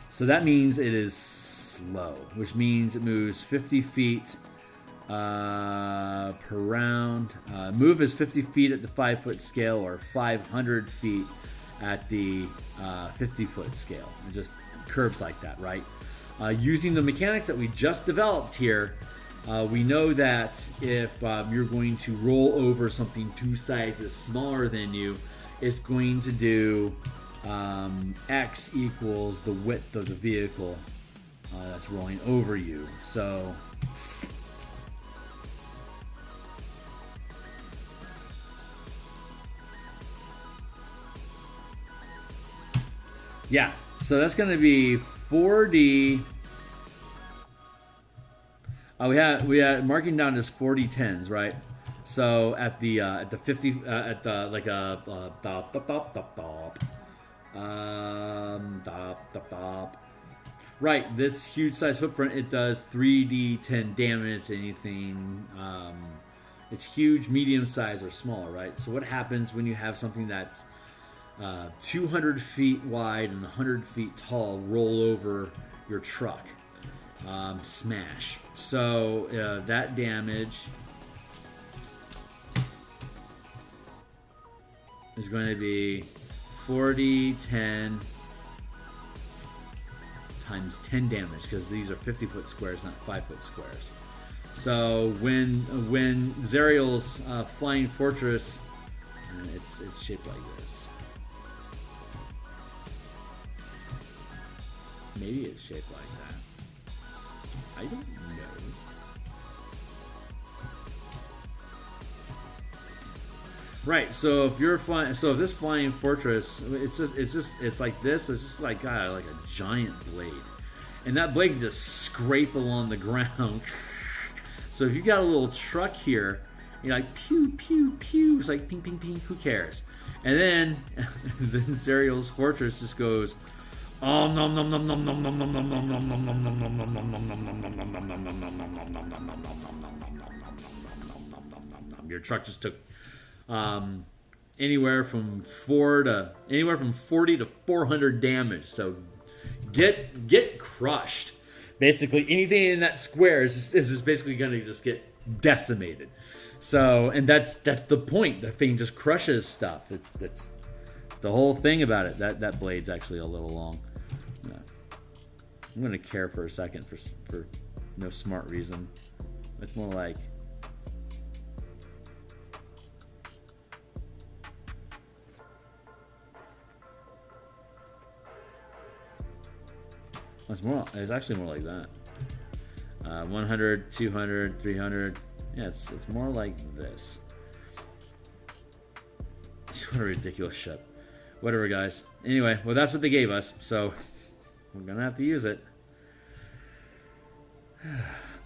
So that means it is slow, which means it moves 50 feet per round. Move is 50 feet at the 5-foot scale, or 500 feet at the 50-foot scale. It just curves like that, right? Using the mechanics that we just developed here, we know that if you're going to roll over something 2 sizes smaller than you, it's going to do X equals the width of the vehicle that's rolling over you. So yeah, so that's going to be 4D. We had marking down as 40 tens, right? So at the 50 at the like a right, this huge size footprint, it does 3d10 damage to anything. It's huge, medium size, or small, right? So what happens when you have something that's 200 feet wide and 100 feet tall roll over your truck? Smash. So that damage is going to be 4d10 times 10 damage, because these are 50-foot squares, not 5-foot squares. So when Zariel's flying fortress, it's shaped like this. Maybe it's shaped like that. I don't know. Right. So if you're flying, so if this flying fortress, it's like this, but it's just like like a giant blade, and that blade can just scrape along the ground. So if you got a little truck here, you're like pew pew pew. It's like ping ping ping. Who cares? And then Zariel's fortress just goes. Your truck just took anywhere from 40 to 400 damage. So get crushed. Basically, anything in that square is just basically going to just get decimated. So, and that's the point. The thing just crushes stuff. It's the whole thing about it. That blade's actually a little long. I'm going to care for a second for no smart reason. It's more like it's actually more like that. 100, 200, 300. Yeah, it's more like this. What a ridiculous ship. Whatever, guys. Anyway, well, that's what they gave us, so we're gonna have to use it.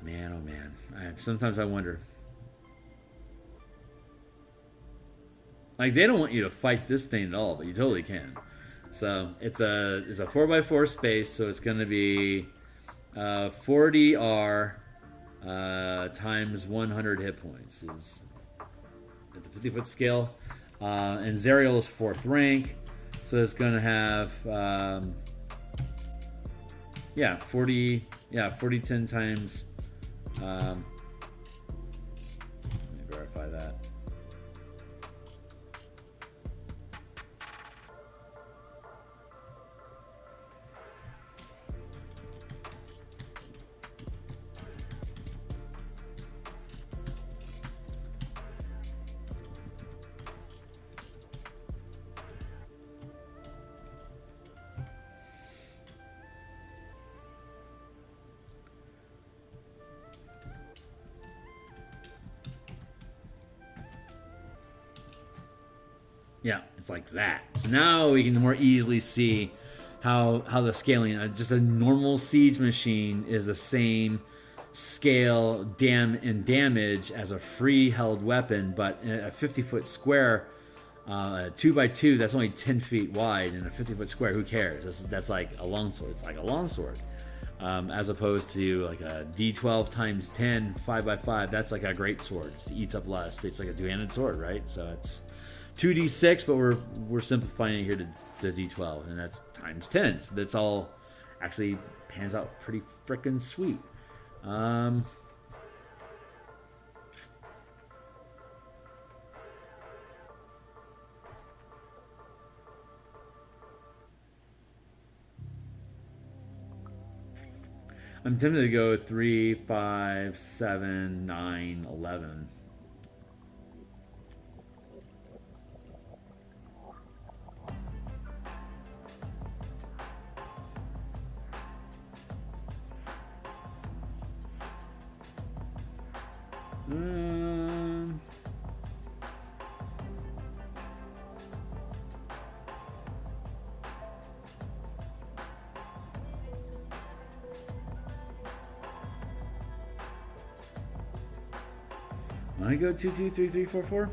Man, oh man. Sometimes I wonder. Like, they don't want you to fight this thing at all, but you totally can. So it's a 4x4 space, so it's gonna be 4DR times 100 hit points is at the 50-foot scale. And Zariel is 4th rank, so it's going to have 40 10 times let me verify that. Yeah, it's like that. So now we can more easily see how the scaling, just a normal siege machine is the same scale and damage as a free held weapon, but a 50-foot square, 2x2, that's only 10 feet wide, and a 50-foot square, who cares? That's like a longsword. It's like a longsword. As opposed to like a D12 times 10, 5x5, that's like a great sword. It eats up a lot of space. It's like a two-handed sword, right? So it's 2d6, but we're simplifying it here to d12, and that's times 10. So that's all actually pans out pretty freaking sweet. I'm tempted to go 3, 5, 7, 9, 11. I go 2, 2, 3, 3, 4, 4.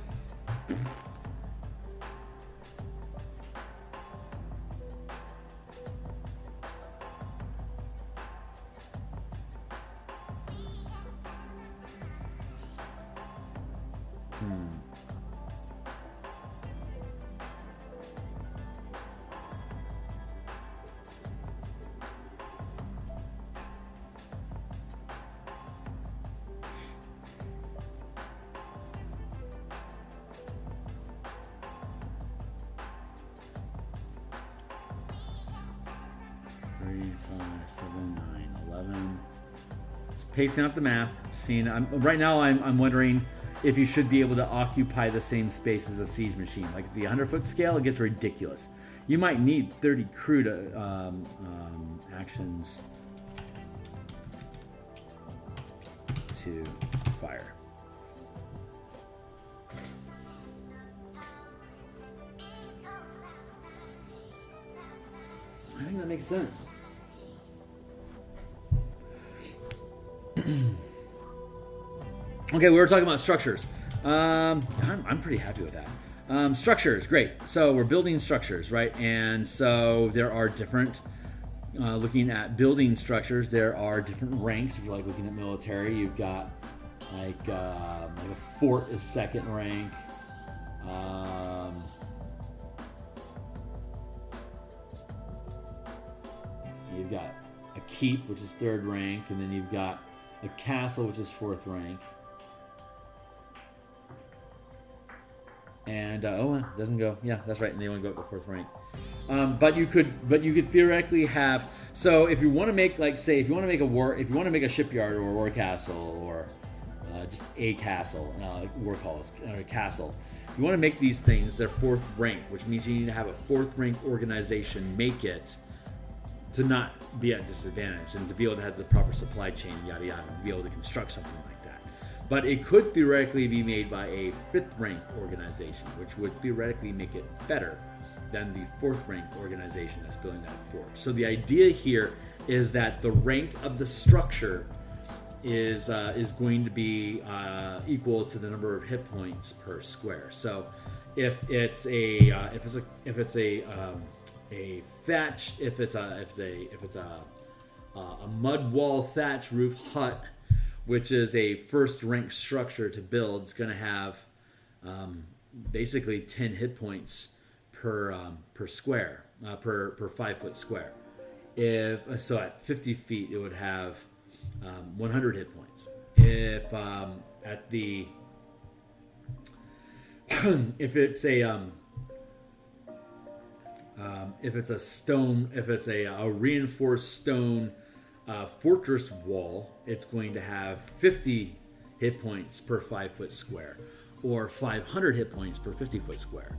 Pacing out the math, seeing. Right now, I'm wondering if you should be able to occupy the same space as a siege machine. Like the 100-foot scale, it gets ridiculous. You might need 30 crew to actions to fire. I think that makes sense. Okay, we were talking about structures. I'm pretty happy with that. Structures, great. So we're building structures, right? And so there are different, looking at building structures, there are different ranks. If you're like looking at military, you've got like a fort is second rank. You've got a keep, which is third rank, and then you've got a castle, which is fourth rank. And it doesn't go. Yeah, that's right. And they only go up to fourth rank. But you could theoretically have. So if you want to make, like, say, if you want to make a shipyard or a war castle or just a castle, war college or a castle. If you want to make these things, they're fourth rank, which means you need to have a fourth rank organization make it to not be at disadvantage and to be able to have the proper supply chain, yada yada, and be able to construct something like that. But it could theoretically be made by a fifth rank organization, which would theoretically make it better than the fourth rank organization that's building that fort. So the idea here is that the rank of the structure is going to be equal to the number of hit points per square. So if it's a mud wall thatch roof hut, which is a first rank structure to build, it's going to have basically 10 hit points per square, per 5 foot square. So at 50 feet, it would have 100 hit points. If at the if it's a reinforced stone fortress wall, it's going to have 50 hit points per 5 foot square, or 500 hit points per 50 foot square.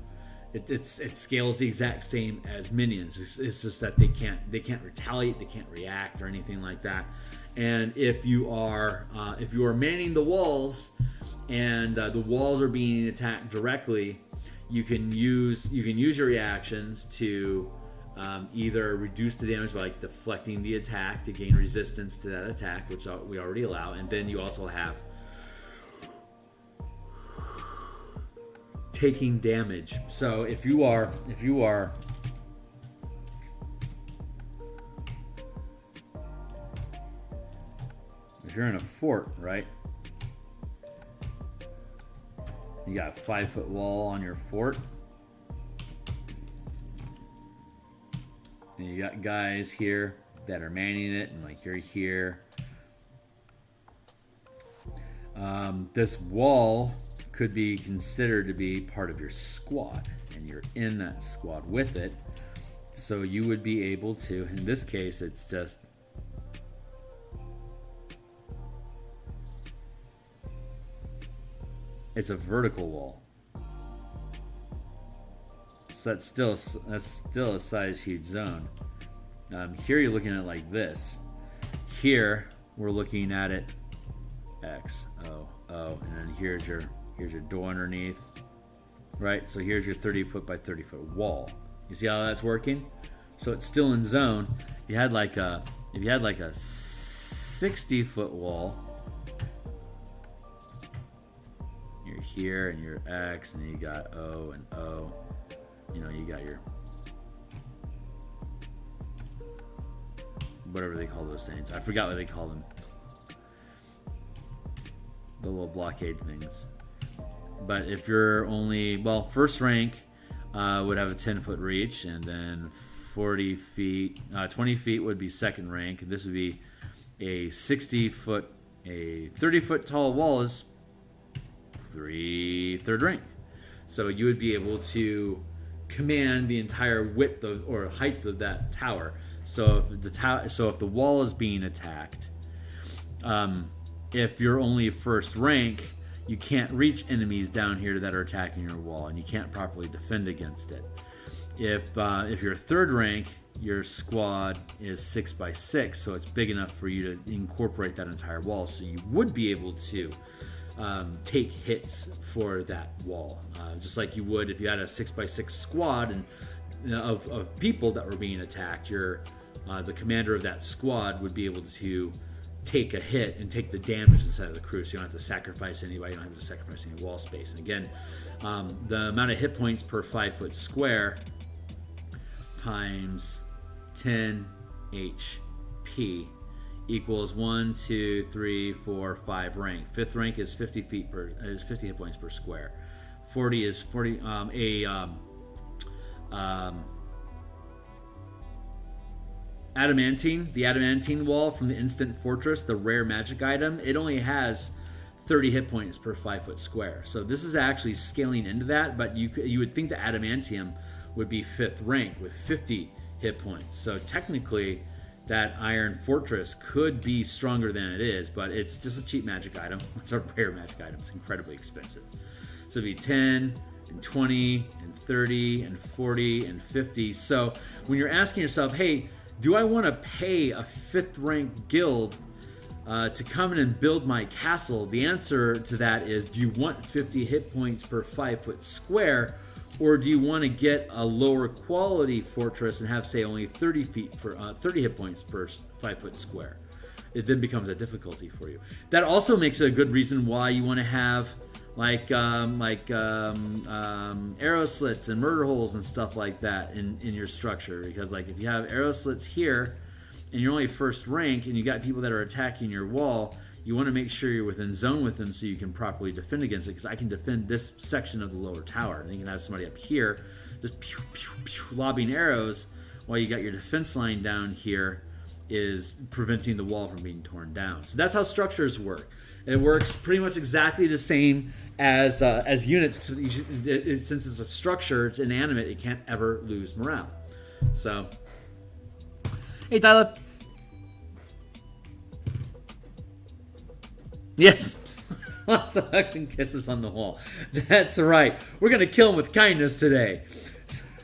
It scales the exact same as minions. It's just that they can't retaliate, they can't react or anything like that. And if you are manning the walls and the walls are being attacked directly, you can use your reactions to either reduce the damage by like deflecting the attack to gain resistance to that attack, which we already allow, and then you also have taking damage. So if you're in a fort, right? You got a 5 foot wall on your fort. And you got guys here that are manning it, and like you're here. This wall could be considered to be part of your squad, and you're in that squad with it. So you would be able to, in this case, it's a vertical wall. So that's still a size huge zone. Here you're looking at it like this. Here we're looking at it X, O, O, and then here's your door underneath, right? So here's your 30-foot by 30-foot wall. You see how that's working? So it's still in zone. If you had like a 60-foot wall, you're here and you're X, and then you got O and O. You know, you got your whatever they call those things. I forgot what they call them. The little blockade things. But if you're only, well, first rank would have a 10-foot reach, and then 40 feet, 20 feet would be second rank. This would be a 60-foot, a 30-foot tall wall is third rank. So you would be able to command the entire width of, or height of that tower. So if the wall is being attacked, if you're only first rank, you can't reach enemies down here that are attacking your wall, and you can't properly defend against it. If you're third rank, your squad is 6x6, so it's big enough for you to incorporate that entire wall. So you would be able to take hits for that wall, just like you would if you had a 6x6 squad and of people that were being attacked. The commander of that squad would be able to take a hit and take the damage instead of the crew, so you don't have to sacrifice anybody, you don't have to sacrifice any wall space. And again, the amount of hit points per 5-foot square times 10 HP equals 1, 2, 3, 4, 5 rank. Fifth rank is 50 hit points per square. 40 is 40. Adamantine, the adamantine wall from the instant fortress, the rare magic item, it only has 30 hit points per 5-foot square. So this is actually scaling into that, but you would think the adamantium would be 5th rank with 50 hit points. So technically, that iron fortress could be stronger than it is, but it's just a cheap magic item. It's a rare magic item. It's incredibly expensive. So it'd be 10 and 20 and 30 and 40 and 50. So when you're asking yourself, hey, do I want to pay a 5th rank guild to come in and build my castle? The answer to that is, do you want 50 hit points per 5-foot square, or do you want to get a lower quality fortress and have, say, only 30 hit points per 5-foot square? It then becomes a difficulty for you. That also makes it a good reason why you want to have arrow slits and murder holes and stuff like that in your structure, because like if you have arrow slits here and you're only first rank and you got people that are attacking your wall, you want to make sure you're within zone with them so you can properly defend against it, because I can defend this section of the lower tower, and you can have somebody up here just pew, pew, pew, lobbing arrows while you got your defense line down here is preventing the wall from being torn down. So that's how structures work. It works pretty much exactly the same as units. Since it's a structure, it's inanimate, it can't ever lose morale. So, hey Tyler. Yes. Lots of hugs and kisses on the wall. That's right. We're going to kill him with kindness today.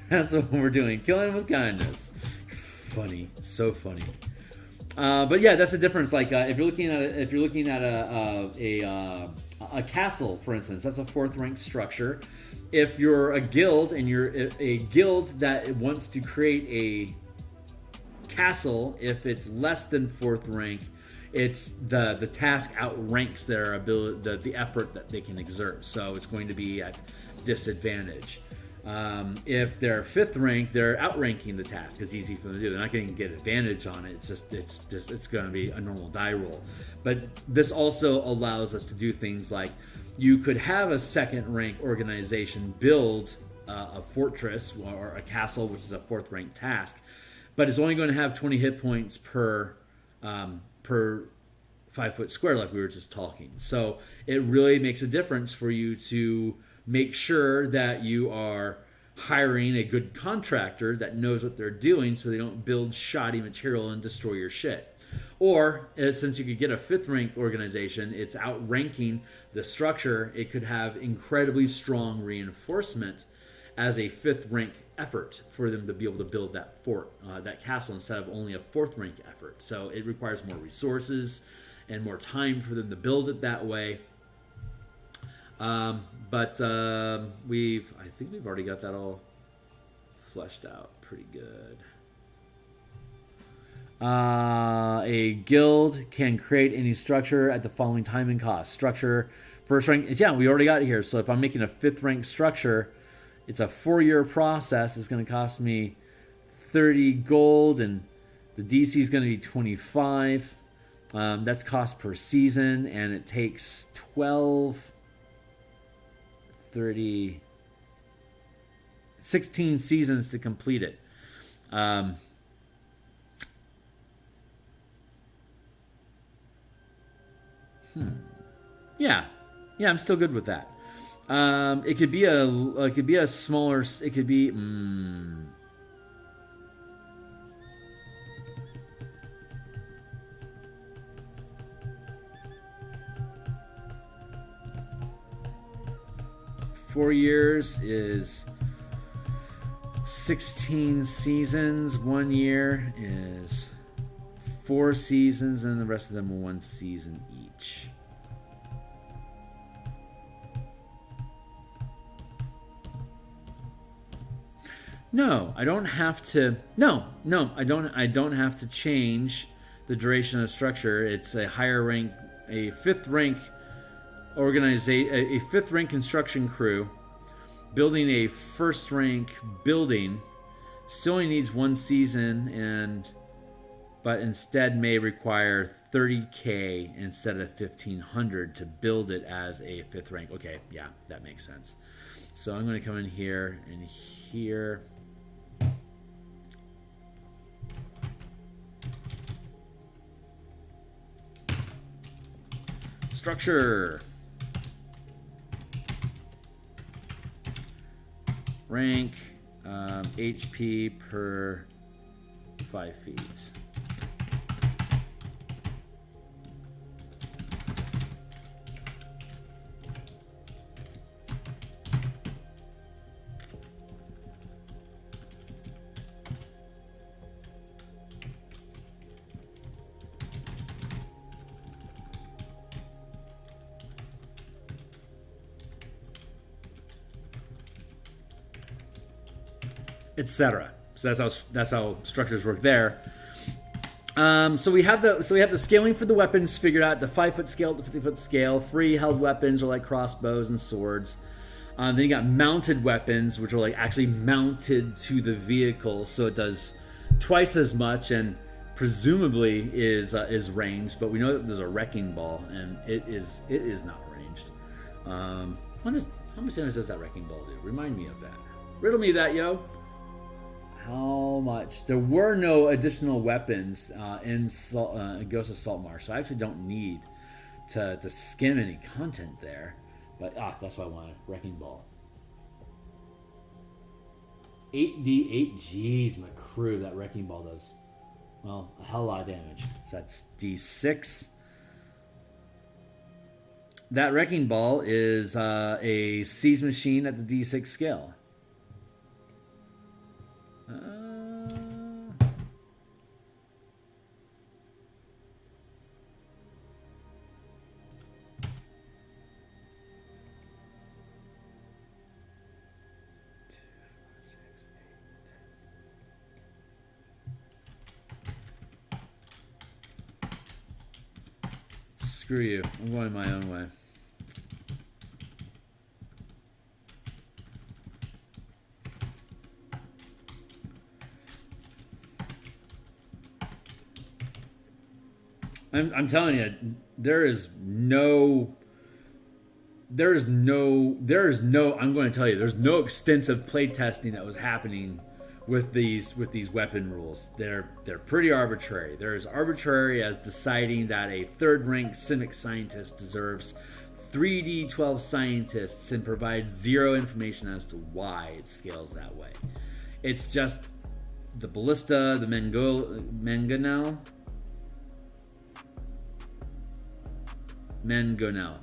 That's what we're doing. Killing him with kindness. Funny. So funny. But yeah, that's the difference. Like if you're looking at a castle, for instance, that's a 4th rank structure. If you're a guild and you're a guild that wants to create a castle, if it's less than 4th rank, it's the task outranks their ability, the effort that they can exert. So it's going to be at disadvantage. If they're 5th rank, they're outranking the task. It's easy for them to do. They're not going to get advantage on it. It's going to be a normal die roll. But this also allows us to do things like you could have a 2nd rank organization build a fortress or a castle, which is a 4th rank task, but it's only going to have 20 hit points per 5-foot square, like we were just talking. So it really makes a difference for you to make sure that you are hiring a good contractor that knows what they're doing, so they don't build shoddy material and destroy your shit. Or since you could get a 5th rank organization, it's outranking the structure. It could have incredibly strong reinforcement as a 5th rank effort for them to be able to build that fort, that castle, instead of only a 4th rank effort. So it requires more resources. and more time for them to build it that way. But I think we've already got that all fleshed out pretty good. A guild can create any structure at the following time and cost. Structure, first rank, yeah, we already got it here. So if I'm making a 5th rank structure, it's a 4-year process. It's going to cost me 30 gold, and the DC is going to be 25. That's cost per season, and it takes 16 seasons to complete it. Yeah, I'm still good with that. It could be a smaller. It could be. 4 years is 16 seasons. 1 year is 4 seasons, and the rest of them are 1 season each. No, I don't have to. No, I don't. I don't have to change the duration of structure. It's a higher rank, a 5th rank organization, a 5th rank construction crew building a 1st rank building. Still only needs 1 season, but instead may require 30k instead of 1500 to build it as a 5th rank. Okay, yeah, that makes sense. So I'm going to come in here and here. Structure. Rank, HP per 5 feet. Etc. So that's how structures work there. So we have the scaling for the weapons figured out. The 5-foot scale, the 50-foot scale. Free held weapons are like crossbows and swords. Then you got mounted weapons, which are like actually mounted to the vehicle, so it does twice as much and presumably is ranged. But we know that there's a wrecking ball, and it is not ranged. How much damage does that wrecking ball do? Remind me of that. Riddle me that, yo. How much? There were no additional weapons in Ghost of Saltmarsh, so I actually don't need to skim any content there. But that's why I want a wrecking ball. 8d8. Jeez, my crew, that wrecking ball does, well, a hell of a lot of damage. So that's d6. That wrecking ball is a siege machine at the d6 scale. Screw you. I'm going my own way. I'm telling you, there is no, I'm going to tell you, there's no extensive play testing that was happening with these weapon rules. They're pretty arbitrary. They're as arbitrary as deciding that a 3rd ranked civic scientist deserves 3d12 scientists and provides 0 information as to why it scales that way. It's just the ballista, the Mengonel,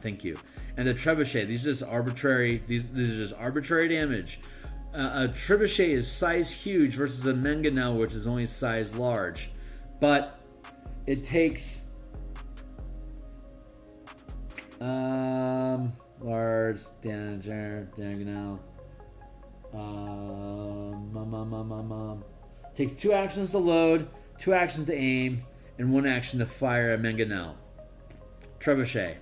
thank you, and the trebuchet. These are just arbitrary. These are just arbitrary damage. A trebuchet is size huge versus a Mengonel, which is only size large, but it takes Large diagonal. Takes 2 actions to load, 2 actions to aim, and 1 action to fire a mangonel. Trebuchet.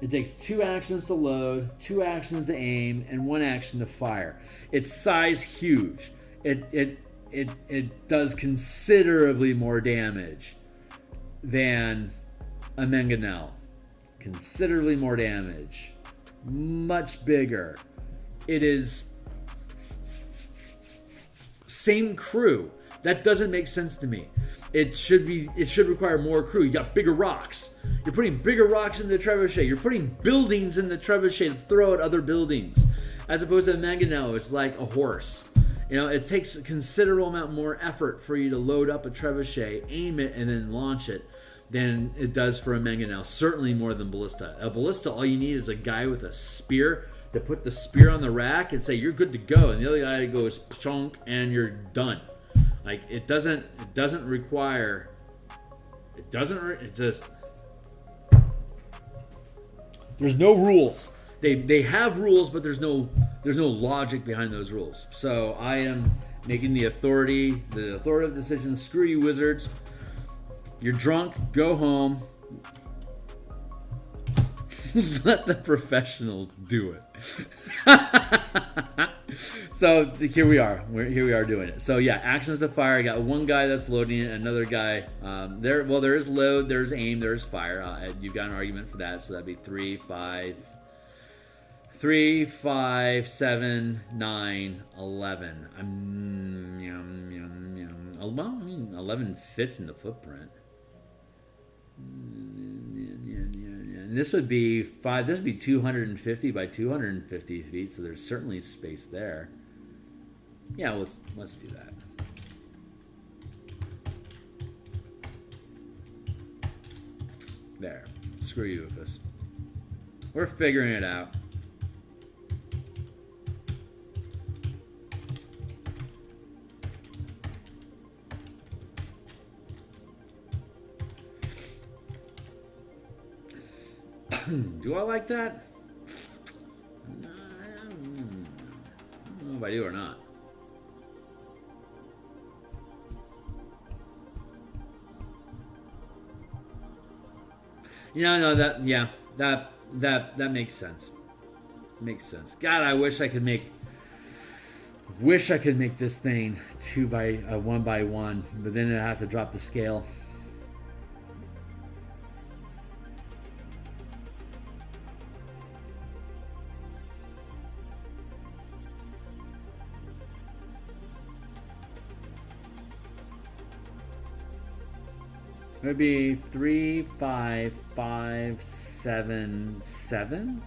It takes 2 actions to load, 2 actions to aim, and 1 action to fire. It's size huge. It does considerably more damage than a mangonel. Considerably more damage. Much bigger. It is same crew. That doesn't make sense to me. It should require more crew. You got bigger rocks. You're putting bigger rocks in the trebuchet. You're putting buildings in the trebuchet to throw at other buildings. As opposed to a mangonel, it's like a horse. You know, it takes a considerable amount more effort for you to load up a trebuchet, aim it, and then launch it than it does for a mangonel. Certainly more than ballista. A ballista, all you need is a guy with a spear to put the spear on the rack and say you're good to go, and the other guy goes chonk and you're done. Like it doesn't require. It just. There's no rules. They have rules, but there's no logic behind those rules. So I am making the authoritative decision. Screw you, wizards. You're drunk. Go home. Let the professionals do it. So here we are. Here we are doing it. So yeah, actions to fire. I got one guy that's loading it, another guy. There is load, there's aim, there's fire. You've got an argument for that. So that'd be 3, 5, 7, 9, 11. Well, I mean, 11 fits in the footprint. And this would be 5. This would be 250 by 250 feet. So there's certainly space there. Yeah, let's do that. There. Screw you, Ufus. We're figuring it out. Do I like that? I don't know if I do or not. That makes sense. Makes sense. God, I wish I could make this thing 1 by 1, but then I'd have to drop the scale. Maybe 3, 5, 5, 7, 7.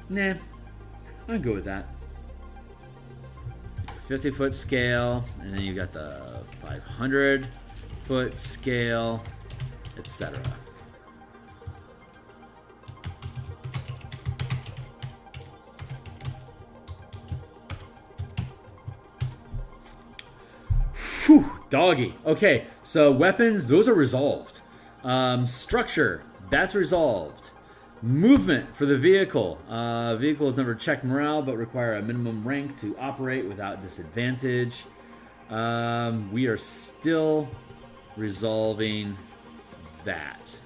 Nah, I'll go with that. 50-foot scale, and then you got the 500-foot scale, etc. Whew, doggy. Okay, so weapons, those are resolved. Structure, that's resolved. Movement for the vehicle. Vehicles never check morale, but require a minimum rank to operate without disadvantage. We are still resolving that.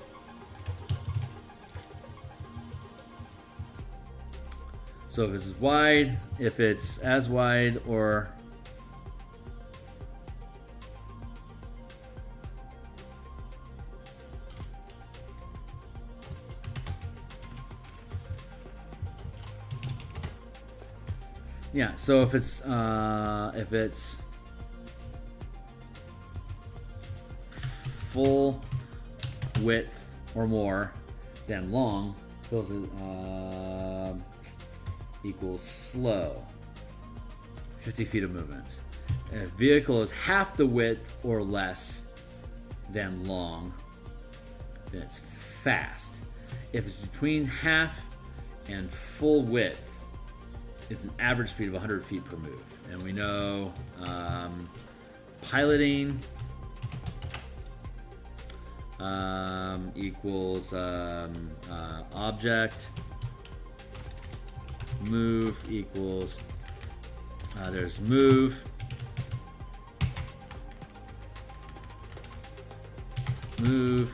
So if it's wide, if it's as wide or yeah, so if it's full width or more, then long fills it equals slow. 50 feet of movement. If a vehicle is half the width or less than long, then it's fast. If it's between half and full width, it's an average speed of 100 feet per move. And we know piloting equals object, move equals, there's move,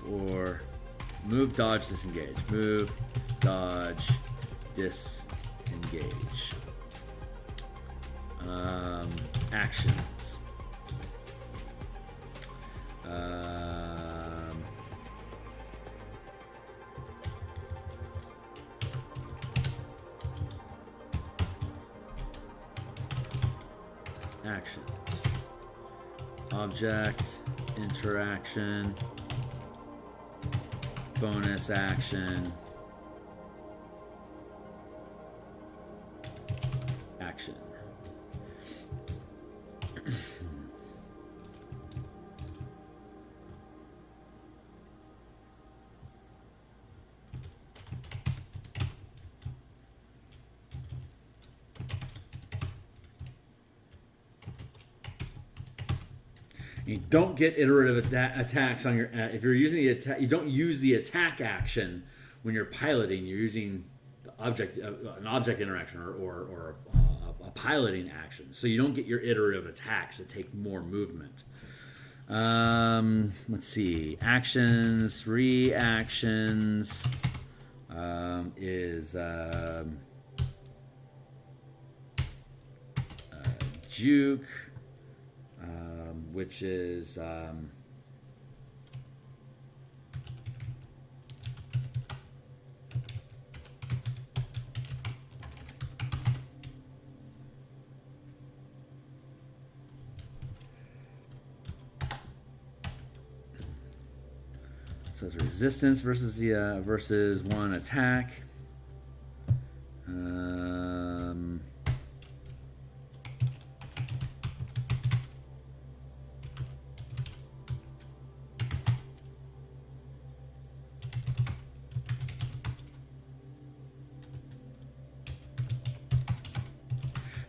or move, dodge, disengage. Move, dodge, disengage. Actions. Actions. Object, interaction, bonus action, action. You don't get iterative attacks on your. If you're using the attack, you don't use the attack action when you're piloting. You're using the object, an object interaction, or a piloting action. So you don't get your iterative attacks that take more movement. Let's see. Actions, reactions is juke. Which is so it's resistance versus the versus one attack.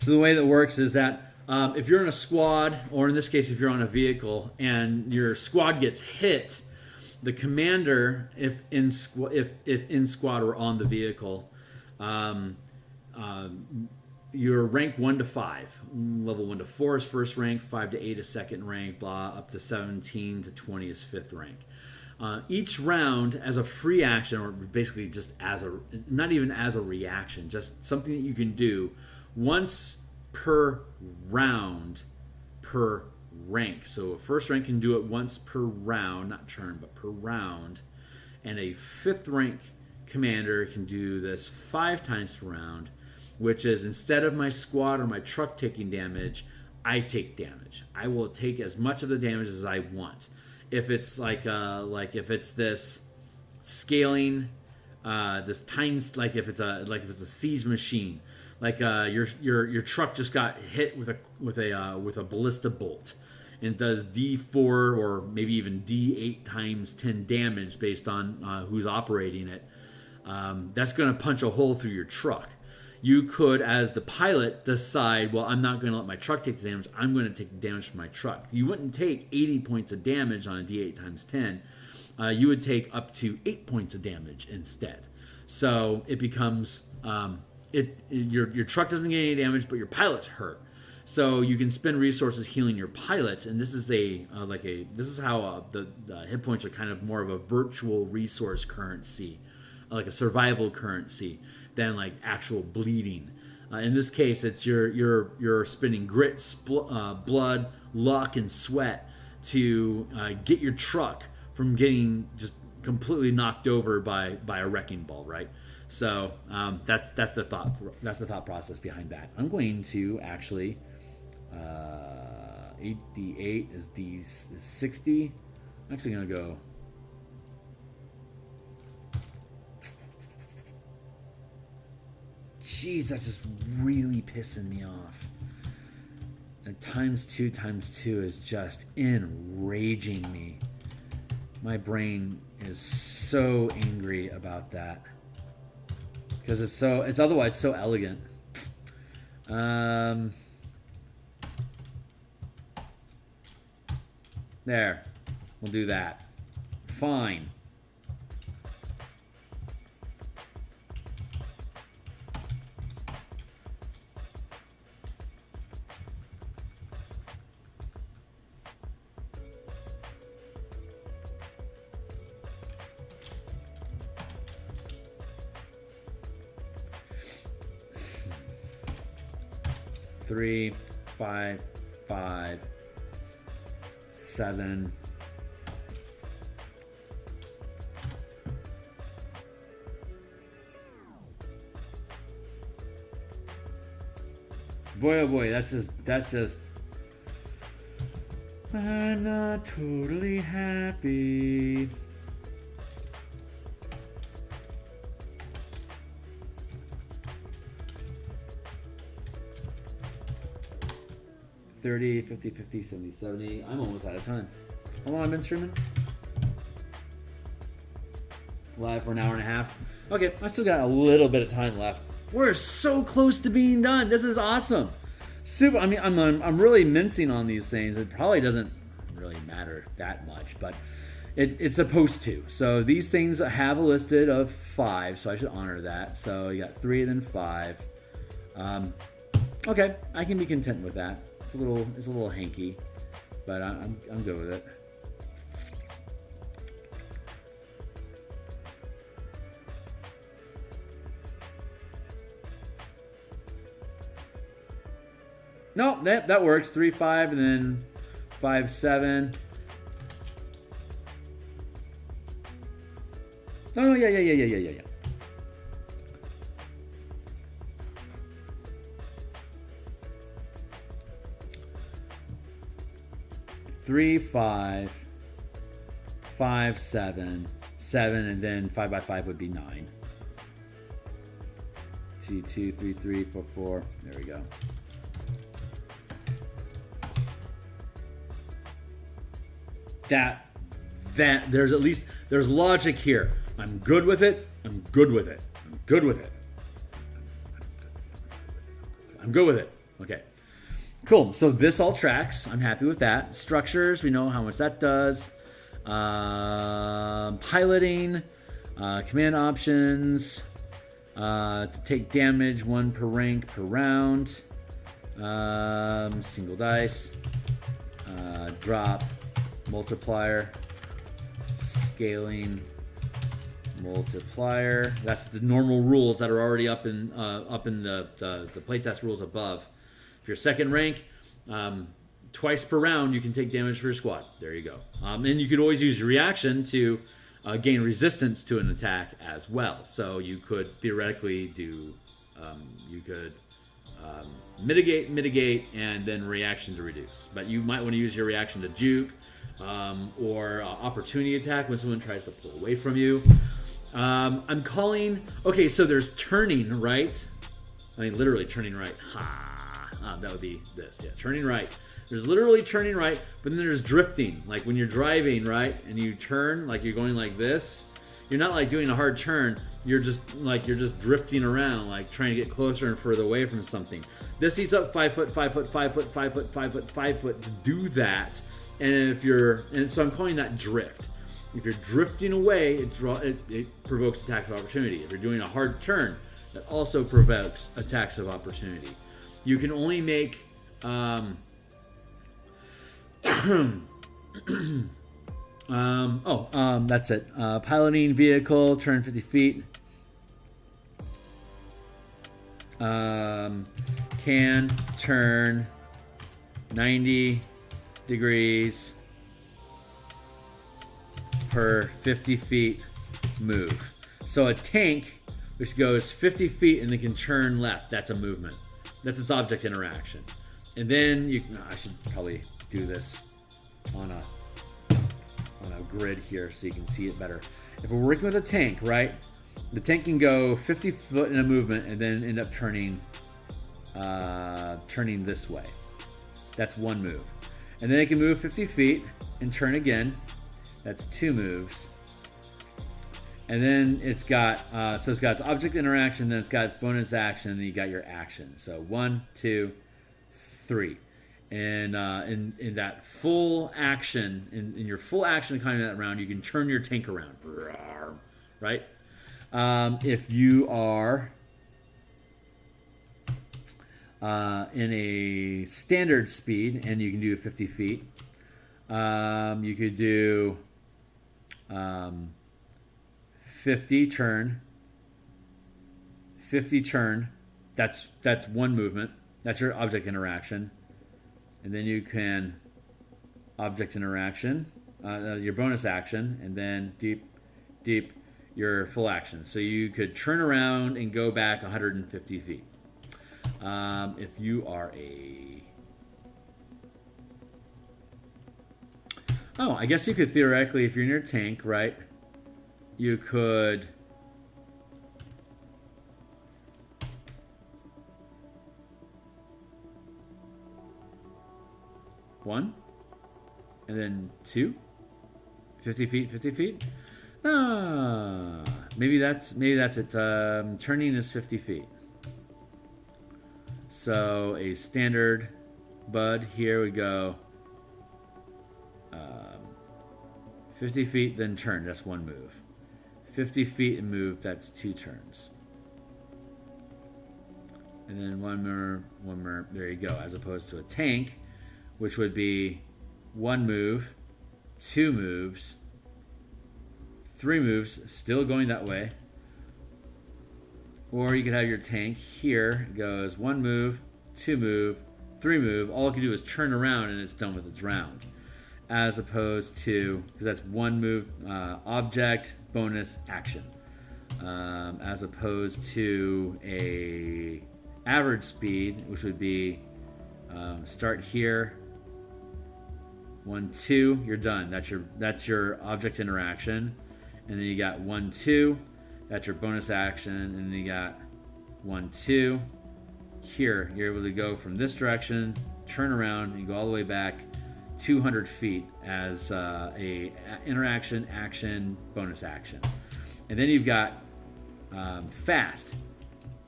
So the way that works is that if you're in a squad, or in this case, if you're on a vehicle and your squad gets hit, the commander, if in squad or on the vehicle, you're rank 1 to 5. Level 1 to 4 is first rank, 5 to 8 is second rank, blah, up to 17 to 20 is fifth rank. Each round, as a free action, or basically just as a, not even as a reaction, just something that you can do once per round per rank. So a first rank can do it once per round, not turn, but per round. And a fifth rank commander can do this 5 times per round, which is instead of my squad or my truck taking damage, I take damage. I will take as much of the damage as I want. If it's like if it's this scaling, this times, like if it's a siege machine, like your truck just got hit with a ballista bolt, and it does D4 or maybe even D8 times 10 damage based on who's operating it. That's going to punch a hole through your truck. You could, as the pilot, decide, well, I'm not going to let my truck take the damage. I'm going to take the damage from my truck. You wouldn't take 80 points of damage on a D8 times 10. You would take up to 8 points of damage instead. So it becomes your truck doesn't get any damage, but your pilot's hurt. So you can spend resources healing your pilot, and this is this is how the hit points are kind of more of a virtual resource currency, like a survival currency, than like actual bleeding. In this case, it's you're spending grit, blood, luck, and sweat to get your truck from getting just completely knocked over by a wrecking ball, right? So that's the thought process behind that. I'm going to actually 8d8 is 60. I'm actually gonna go. Jeez, that's just really pissing me off. And times two is just enraging me. My brain is so angry about that. Because it's otherwise so elegant. There. We'll do that. Fine. Three, 5, 5, 7. Boy, oh boy, that's just. I'm not totally happy. $30, $50, $50, $70, $70. I'm almost out of time. How long have I been streaming? Live for an hour and a half. Okay, I still got a little bit of time left. We're so close to being done. This is awesome. Super. I mean, I'm really mincing on these things. It probably doesn't really matter that much, but it's supposed to. So these things have a listed of 5, so I should honor that. So you got 3 and then 5. Okay, I can be content with that. It's a little hanky, but I'm good with it. No, that works. 3, 5, and then 5, 7. No, yeah. 3, 5, 5, 7, 7, and then 5 by 5 would be 9. 2, 2, 3, 3, 4, 4. There we go. That there's logic here. I'm good with it. I'm good with it. Okay. Cool. So this all tracks. I'm happy with that. Structures, we know how much that does. Piloting, command options, to take damage 1 per rank per round. Single dice. Drop. Multiplier. Scaling. Multiplier. That's the normal rules that are already up in the playtest rules above. If you're second rank, twice per round you can take damage for your squad. There you go. And you could always use your reaction to gain resistance to an attack as well. So you could theoretically do, mitigate, and then reaction to reduce. But you might want to use your reaction to juke or opportunity attack when someone tries to pull away from you. I'm calling. Okay, so there's turning right. I mean, literally turning right. That would be this. Yeah, turning right. There's literally turning right, but then there's drifting. Like when you're driving, right, and you turn, like you're going like this. You're not like doing a hard turn. You're just drifting around, like trying to get closer and further away from something. This eats up 5 foot, 5 foot, 5 foot, 5 foot, 5 foot, 5 foot to do that. And so I'm calling that drift. If you're drifting away, it provokes attacks of opportunity. If you're doing a hard turn, that also provokes attacks of opportunity. You can only make that's it. Piloting vehicle, turn 50 feet. Can turn 90 degrees per 50 feet move. So a tank, which goes 50 feet and then can turn left, that's a movement. That's its object interaction. And then I should probably do this on a grid here so you can see it better. If we're working with a tank, right, the tank can go 50 foot in a movement and then end up turning this way. That's 1 move. And then it can move 50 feet and turn again. That's 2 moves. And then it's got it's got its object interaction, then it's got its bonus action, and then you got your action. So 1, 2, 3. And in that full action, in your full action kind of that round, you can turn your tank around, right? If you are in a standard speed, and you can do 50 feet, you could do 50 turn. That's 1 movement. That's your object interaction. And then you can object interaction, your bonus action, and then deep, your full action. So you could turn around and go back 150 feet. If you are I guess you could theoretically, if you're in your tank, right, you could one, and then 2, 50 feet. Maybe that's it. Turning is 50 feet. So a standard bud, here we go. 50 feet, then turn, that's 1 move. 50 feet and move, that's 2 turns. And then one more, there you go, as opposed to a tank, which would be 1 move, 2 moves, 3 moves, still going that way. Or you could have your tank here, it goes 1 move, 2 move, 3 move. All it can do is turn around and it's done with its round. As opposed to, because that's 1 move, object, bonus, action. As opposed to a average speed, which would be start here, 1, 2, you're done. That's your object interaction. And then you got 1, 2, that's your bonus action. And then you got 1, 2. Here, you're able to go from this direction, turn around, and go all the way back 200 feet as a interaction, action, bonus action. And then you've got fast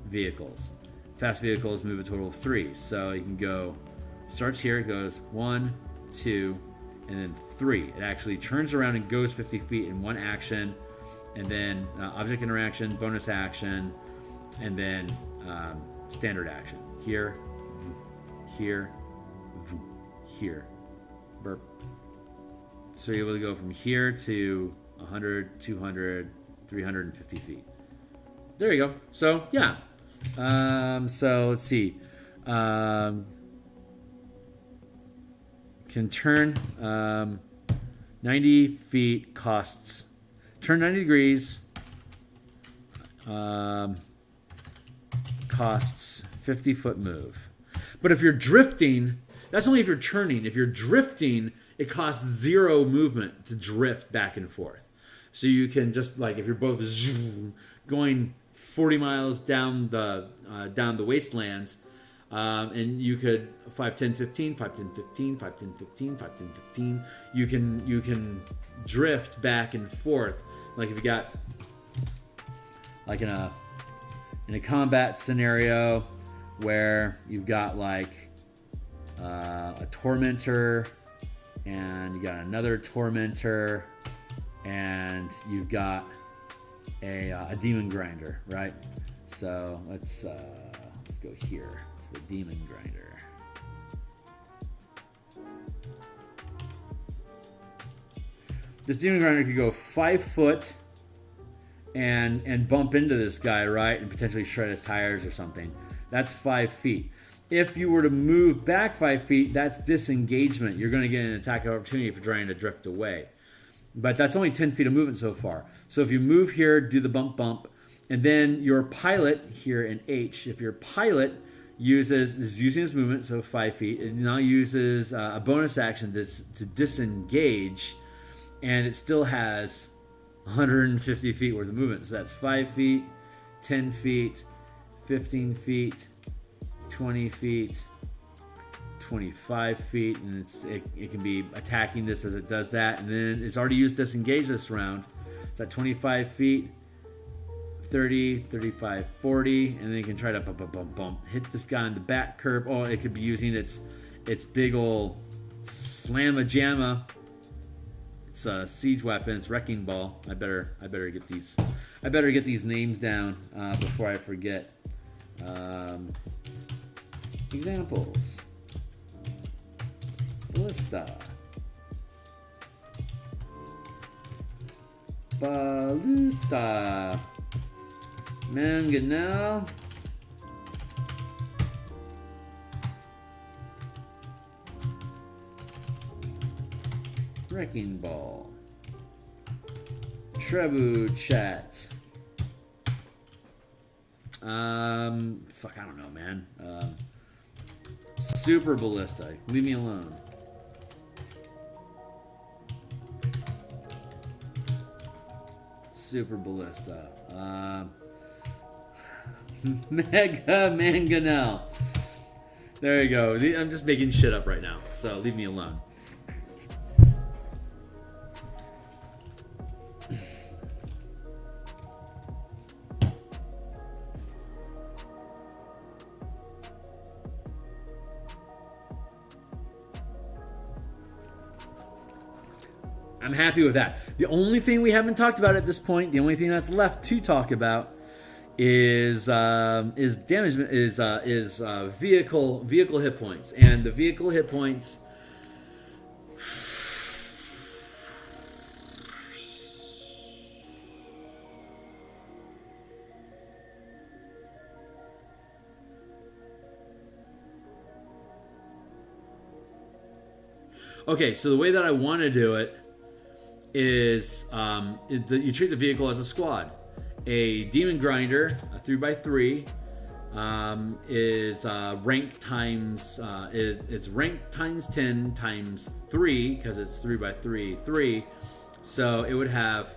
vehicles. Fast vehicles move a total of 3. So you can go, starts here, it goes 1, 2, and then 3. It actually turns around and goes 50 feet in 1 action, and then object interaction, bonus action, and then standard action. Here, here, here. Burp. So you're able to go from here to 100, 200, 350 feet. There you go. So, yeah. So, let's see. Can turn 90 feet costs. Turn 90 degrees costs 50-foot move. But if you're drifting, that's only if you're turning. If you're drifting, it costs 0 movement to drift back and forth. So you can just, like, if you're both going 40 miles down the wastelands, and you could 5, 10, 15, 5, 10, 15, 5, 10, 15, 5, 10, 15. You can drift back and forth. Like if you got, like in a combat scenario where you've got like a tormentor, and you got another tormentor, and you've got a demon grinder, right? So let's go here. It's the demon grinder. This demon grinder could go 5 foot and bump into this guy, right, and potentially shred his tires or something. That's 5 feet. If you were to move back 5 feet, that's disengagement. You're going to get an attack opportunity if you're trying to drift away. But that's only 10 feet of movement so far. So if you move here, do the bump, and then your pilot here in H, if your pilot is using his movement, so 5 feet, it now uses a bonus action to disengage, and it still has 150 feet worth of movement. So that's 5 feet, 10 feet, 15 feet, 20 feet, 25 feet, and it can be attacking this as it does that, and then it's already used disengage this round. It's at 25 feet, 30, 35, 40, and then you can try to hit this guy on the back curve. Oh, it could be using its big ol' slamma-jamma. It's a siege weapon. It's wrecking ball. I better get these. I better get these names down before I forget. Examples. Ballista. Mangonel. Wrecking ball. Trebuchet. Fuck, I don't know, man. Super ballista. Leave me alone. Super ballista. Mega mangonel. There you go. I'm just making shit up right now, so leave me alone. I'm happy with that. The only thing we haven't talked about at this point, the only thing that's left to talk about is damage vehicle hit points, and the vehicle hit points. Okay, so the way that I want to do it is you treat the vehicle as a squad. A demon grinder, a 3x3, is rank times it's rank times 10 times 3 because it's 3x3 3. So it would have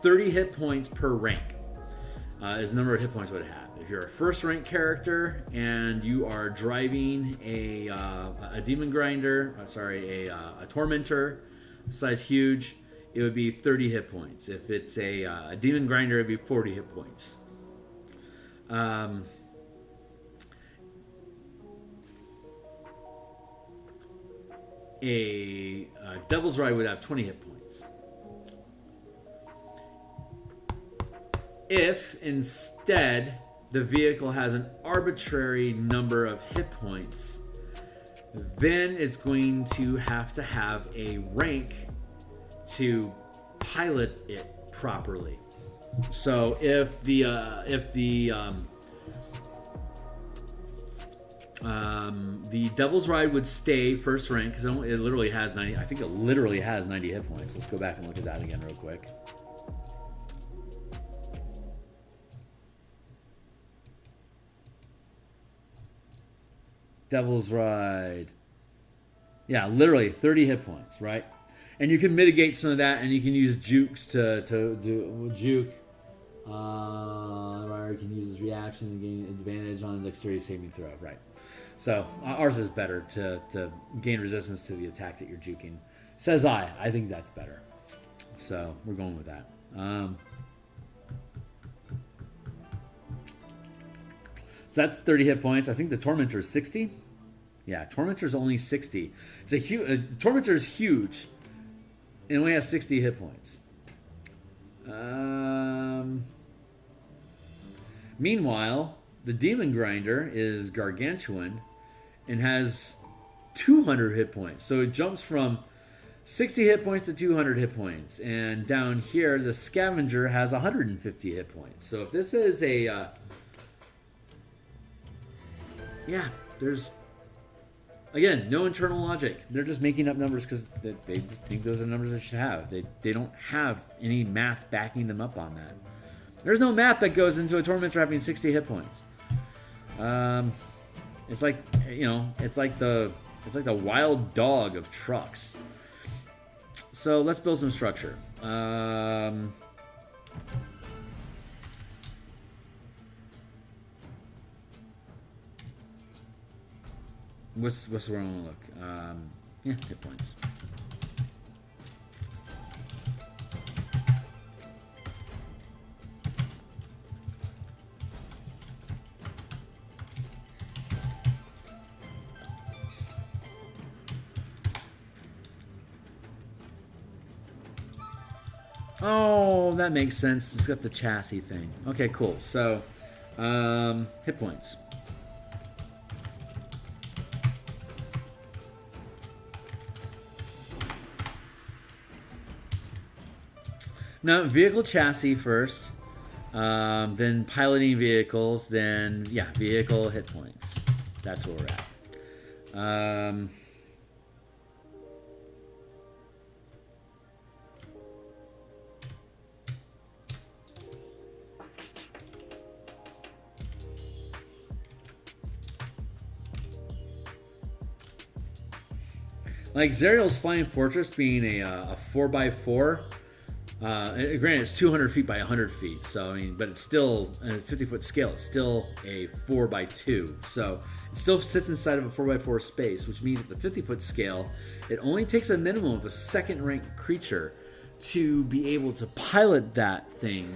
30 hit points per rank. Is the number of hit points it would have. If you're a first rank character and you are driving a demon grinder, a tormentor, size huge, it would be 30 hit points. If it's a demon grinder, it'd be 40 hit points. A Devil's Ride would have 20 hit points. If instead the vehicle has an arbitrary number of hit points, then it's going to have a rank to pilot it properly. So if the Devil's Ride would stay first rank because it literally has 90. I think it literally has 90 hit points. Let's go back and look at that again real quick. Devil's Ride. Yeah, literally 30 hit points, right? And you can mitigate some of that, and you can use jukes to do juke. Rider can use his reaction to gain advantage on a dexterity saving throw, right? So ours is better to gain resistance to the attack that you're juking. Says I. I think that's better. So we're going with that. So that's 30 hit points. I think the Tormentor is 60. Yeah, Tormentor's only 60. It's a huge. Tormentor is huge. It only has 60 hit points. Meanwhile, the Demon Grinder is gargantuan and has 200 hit points. So it jumps from 60 hit points to 200 hit points. And down here, the Scavenger has 150 hit points. So if this is a... yeah, there's... Again, no internal logic. They're just making up numbers because they just think those are numbers they should have. They don't have any math backing them up on that. There's no math that goes into a Tormentor having 60 hit points. It's like, you know, it's like the wild dog of trucks. So let's build some structure. What's where I want to look? Yeah, hit points. Oh, that makes sense. It's got the chassis thing. Okay, cool. So, hit points. Now, vehicle chassis first, then piloting vehicles, then, yeah, vehicle hit points. That's where we're at. Like Zerial's Flying Fortress being a 4x4, granted it's 200 feet by 100 feet, so I mean, but it's still a 50-foot scale. It's still a 4x2, so it still sits inside of a 4x4 space, which means at the 50-foot scale, it only takes a minimum of a second-rank creature to be able to pilot that thing.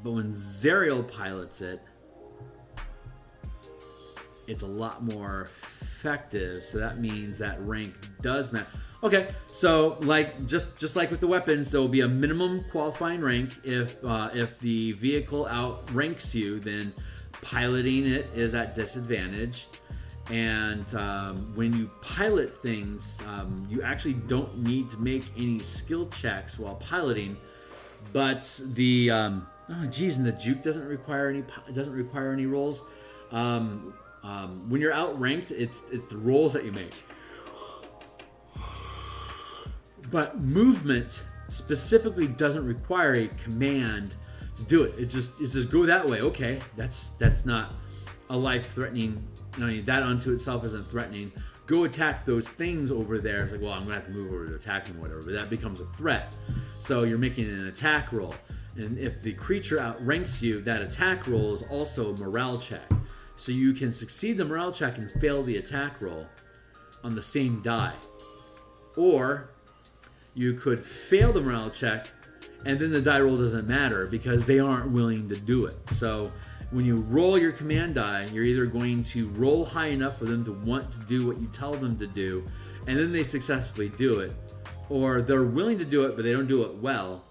But when Zerial pilots it, it's a lot more effective, so that means that rank does matter. Okay, so like just like with the weapons, there will be a minimum qualifying rank. If the vehicle outranks you, then piloting it is at disadvantage. And when you pilot things, you actually don't need to make any skill checks while piloting. But the and the juke doesn't require any rolls. When you're outranked, it's the rolls that you make. But movement specifically doesn't require a command to do it. It's just go that way. Okay, that's not a life-threatening. That unto itself isn't threatening. Go attack those things over there. It's like, well, I'm gonna have to move over to attack them, or whatever. But that becomes a threat. So you're making an attack roll, and if the creature outranks you, that attack roll is also a morale check. So you can succeed the morale check and fail the attack roll on the same die. Or you could fail the morale check and then the die roll doesn't matter because they aren't willing to do it. So when you roll your command die, you're either going to roll high enough for them to want to do what you tell them to do, and then they successfully do it. Or they're willing to do it, but they don't do it well.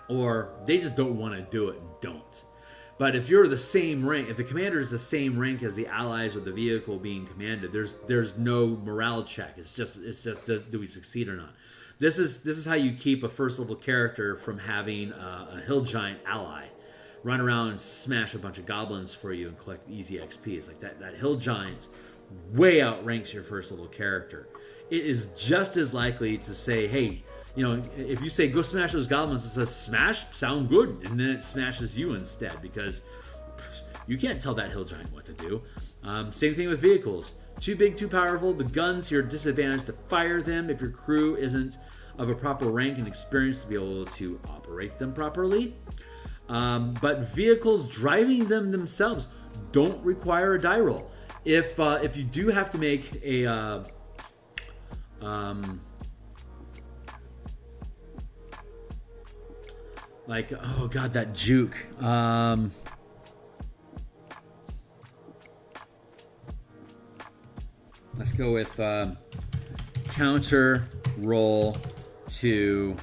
Or they just don't want to do it and don't. But if you're the same rank, if the commander is the same rank as the allies or the vehicle being commanded, there's no morale check. It's just do we succeed or not? This is how you keep a first level character from having a hill giant ally run around and smash a bunch of goblins for you and collect easy XP. It's like that hill giant way outranks your first level character. It is just as likely to say, hey, if you say go smash those goblins, it says smash, sound good, and then it smashes you instead because you can't tell that hill giant what to do. Same thing with vehicles. Too big, too powerful. The guns, you're disadvantaged to fire them if your crew isn't of a proper rank and experience to be able to operate them properly. But vehicles driving them themselves don't require a die roll. If you do have to make a like, oh god, that juke. Let's go with counter roll to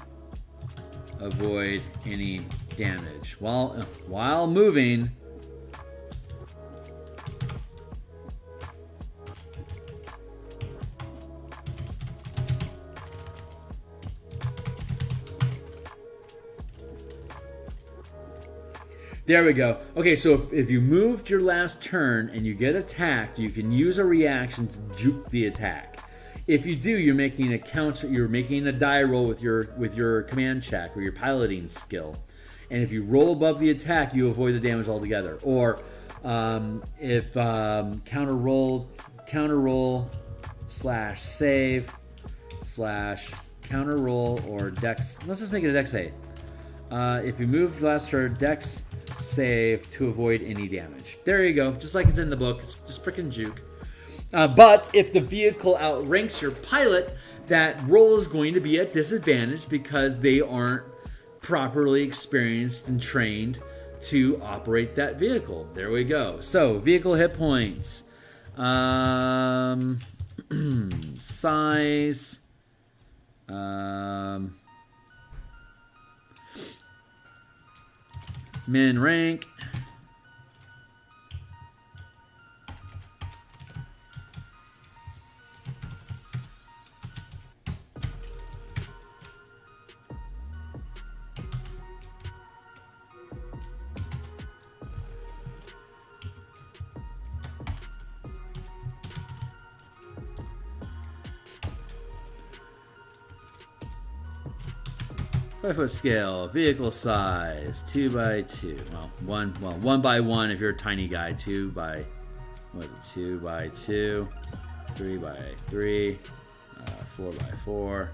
avoid any damage while moving. There we go. Okay, so if you moved your last turn and you get attacked, you can use a reaction to juke the attack. If you do, you're making a counter. You're making a die roll with your command check or your piloting skill. And if you roll above the attack, you avoid the damage altogether. Or if counter roll / save / counter roll or dex. Let's just make it a dex save. If you move less, her dex save to avoid any damage. There you go. Just like it's in the book. It's just freaking juke. But if the vehicle outranks your pilot, that roll is going to be at disadvantage because they aren't properly experienced and trained to operate that vehicle. There we go. So, vehicle hit points. Size. Min rank. Five-foot scale, vehicle size, 2x2. Well, 1x1 if you're a tiny guy. 2x2, 3x3, 4x4,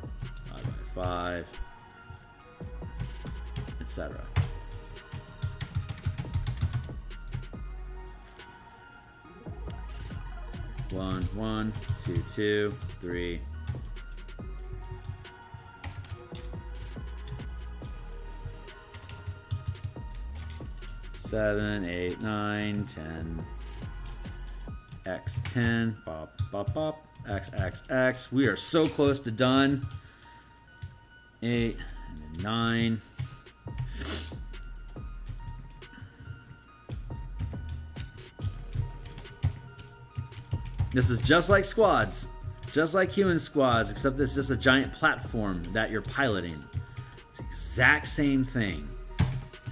5x5, etc. One, two, 3. 7, 8, 9, 10. X10. Bop, bop, bop. X, X, X. We are so close to done. 8, and then 9. This is just like squads. Just like human squads, except this is just a giant platform that you're piloting. It's the exact same thing.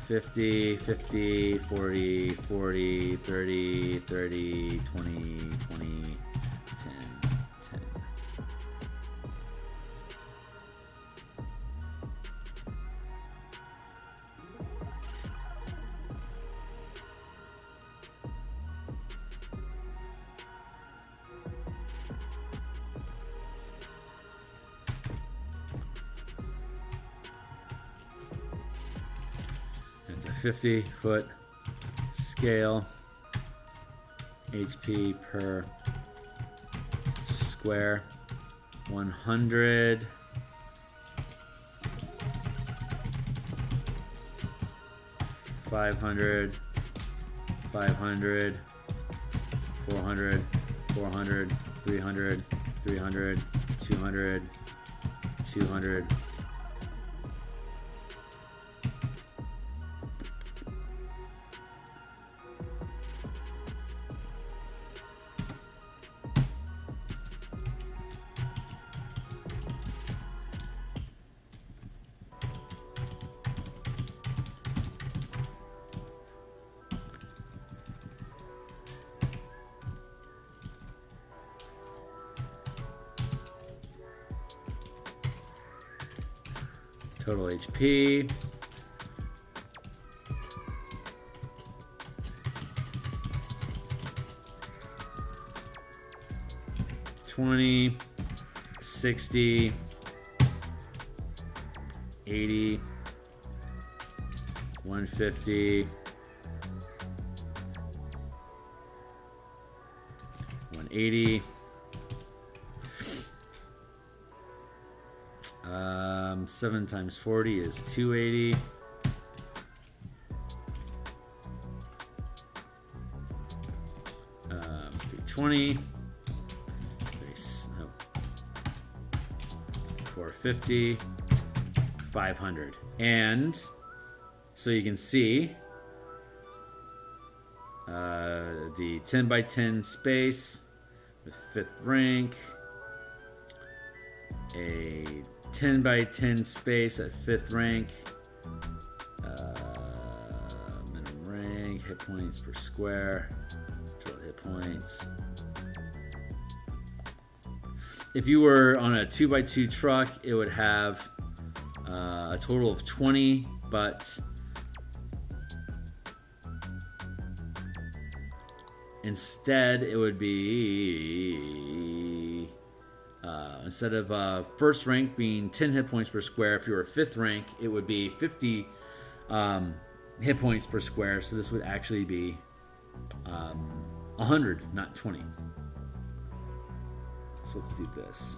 50, 50, 40, 40, 30, 30, 20, 20, 10, 10. It's a 50-foot scale. HP per square. 100. 500. 500. 400. 400. 300. 300. 200. 200. Total HP. $20, $60, $80, $150, $180. 7 times 40 is 280. Um, 320. 450. 500. And so you can see the 10 by 10 space with 5th rank. A 10 by 10 space at 5th rank. Minimum rank, hit points per square, total hit points. If you were on a 2x2 truck, it would have a total of 20, but instead it would be instead of 1st rank being 10 hit points per square, if you were 5th rank, it would be 50 hit points per square. So this would actually be 100, not 20. So let's do this.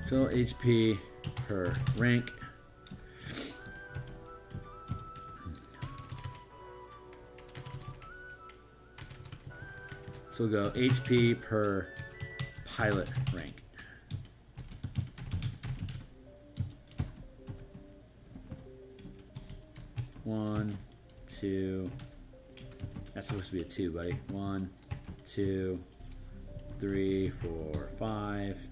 So HP per rank. So we'll go HP per pilot rank. One, two. That's supposed to be a 2, buddy. 1, 2, 3, 4, 5.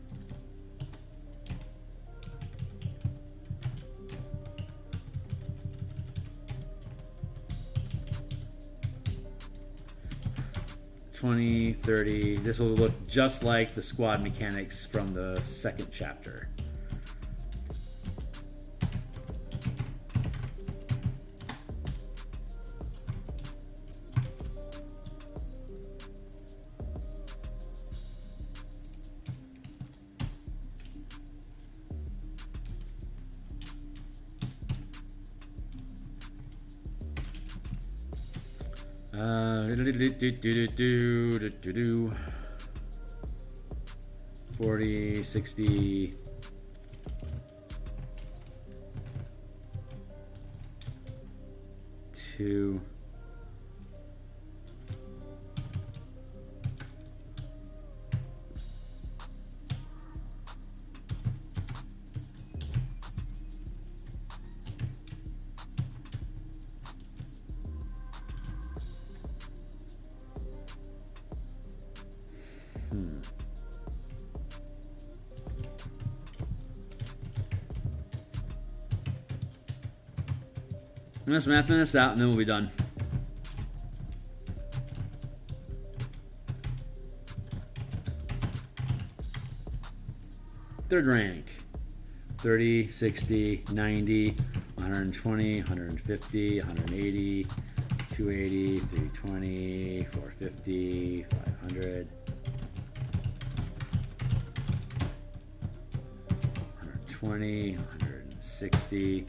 $20, $30. This will look just like the squad mechanics from the second chapter. Do 40, 60. Two. I'm just mathing this out and then we'll be done. Third rank. 30, 60, 90, 120, 150, 180, 280, 320, 450, 500, 120, 160,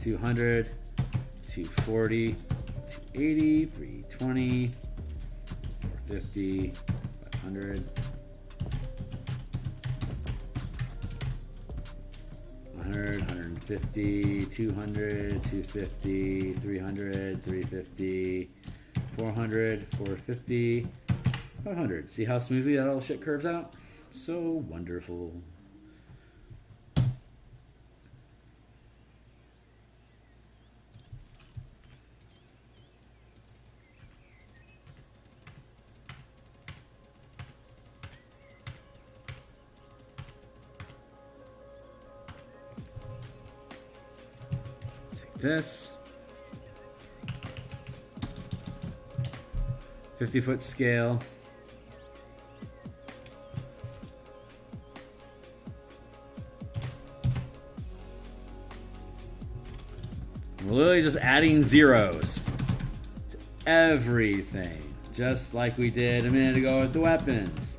200, 240, 280, 320, 450, 500, 100, 150, 200, 250, 300, 350, 400, 450, 500. See how smoothly that all shit curves out? So wonderful. This 50-foot scale. We're literally just adding zeros to everything, just like we did a minute ago with the weapons.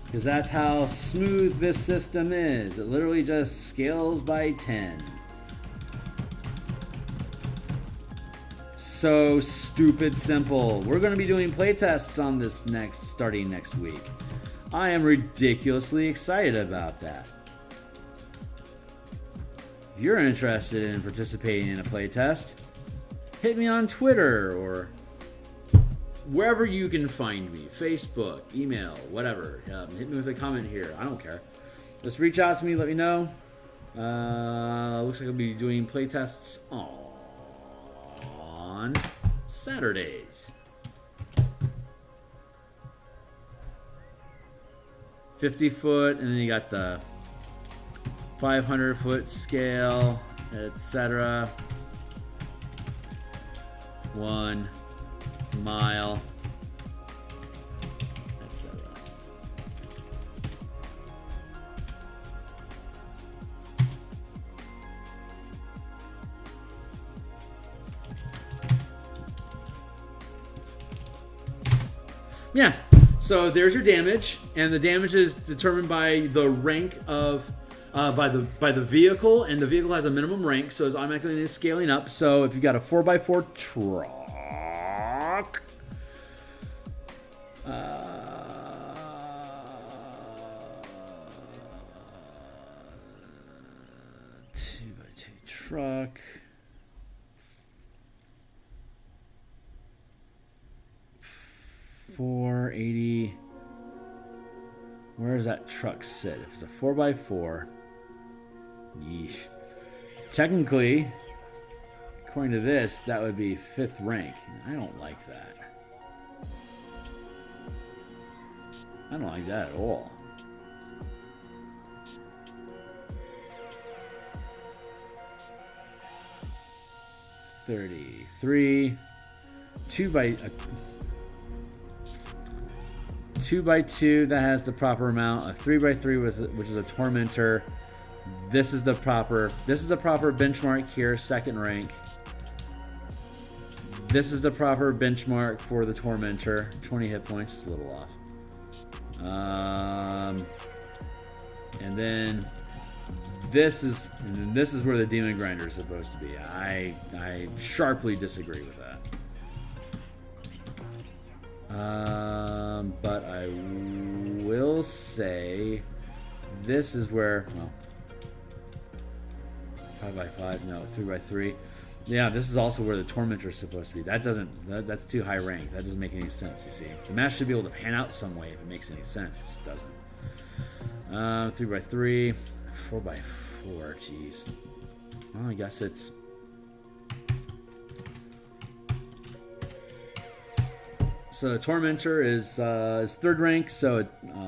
Because that's how smooth this system is. It literally just scales by 10. So stupid simple. We're going to be doing playtests on this starting next week. I am ridiculously excited about that. If you're interested in participating in a playtest, hit me on Twitter or wherever you can find me. Facebook, email, whatever. Hit me with a comment here. I don't care. Just reach out to me. Let me know. Looks like I'll be doing playtests on Saturdays. 50-foot, and then you got the 500-foot scale, etc. 1 mile, etc. Yeah. So there's your damage, and the damage is determined by the rank of by the vehicle, and the vehicle has a minimum rank, so it's automatically scaling up. So if you've got a 4x4 truck, 2x2 truck. $480. Where does that truck sit? If it's a 4x4, yeesh. Technically, according to this, that would be 5th rank. I don't like that. I don't like that at all. $33. 2x2, that has the proper amount. A 3x3 which is a tormentor. This is the proper benchmark here, 2nd rank. This is the proper benchmark for the tormentor. 20 hit points, it's a little off. And then this is where the demon grinder is supposed to be. I sharply disagree with that. But I will say this is where, well, 5x5, no, 3x3. Yeah, this is also where the tormentor is supposed to be. That's too high rank. That doesn't make any sense, you see. The match should be able to pan out some way if it makes any sense. It just doesn't. 3x3, 4x4, jeez. Well, I guess it's... So the tormentor is 3rd rank, so it, what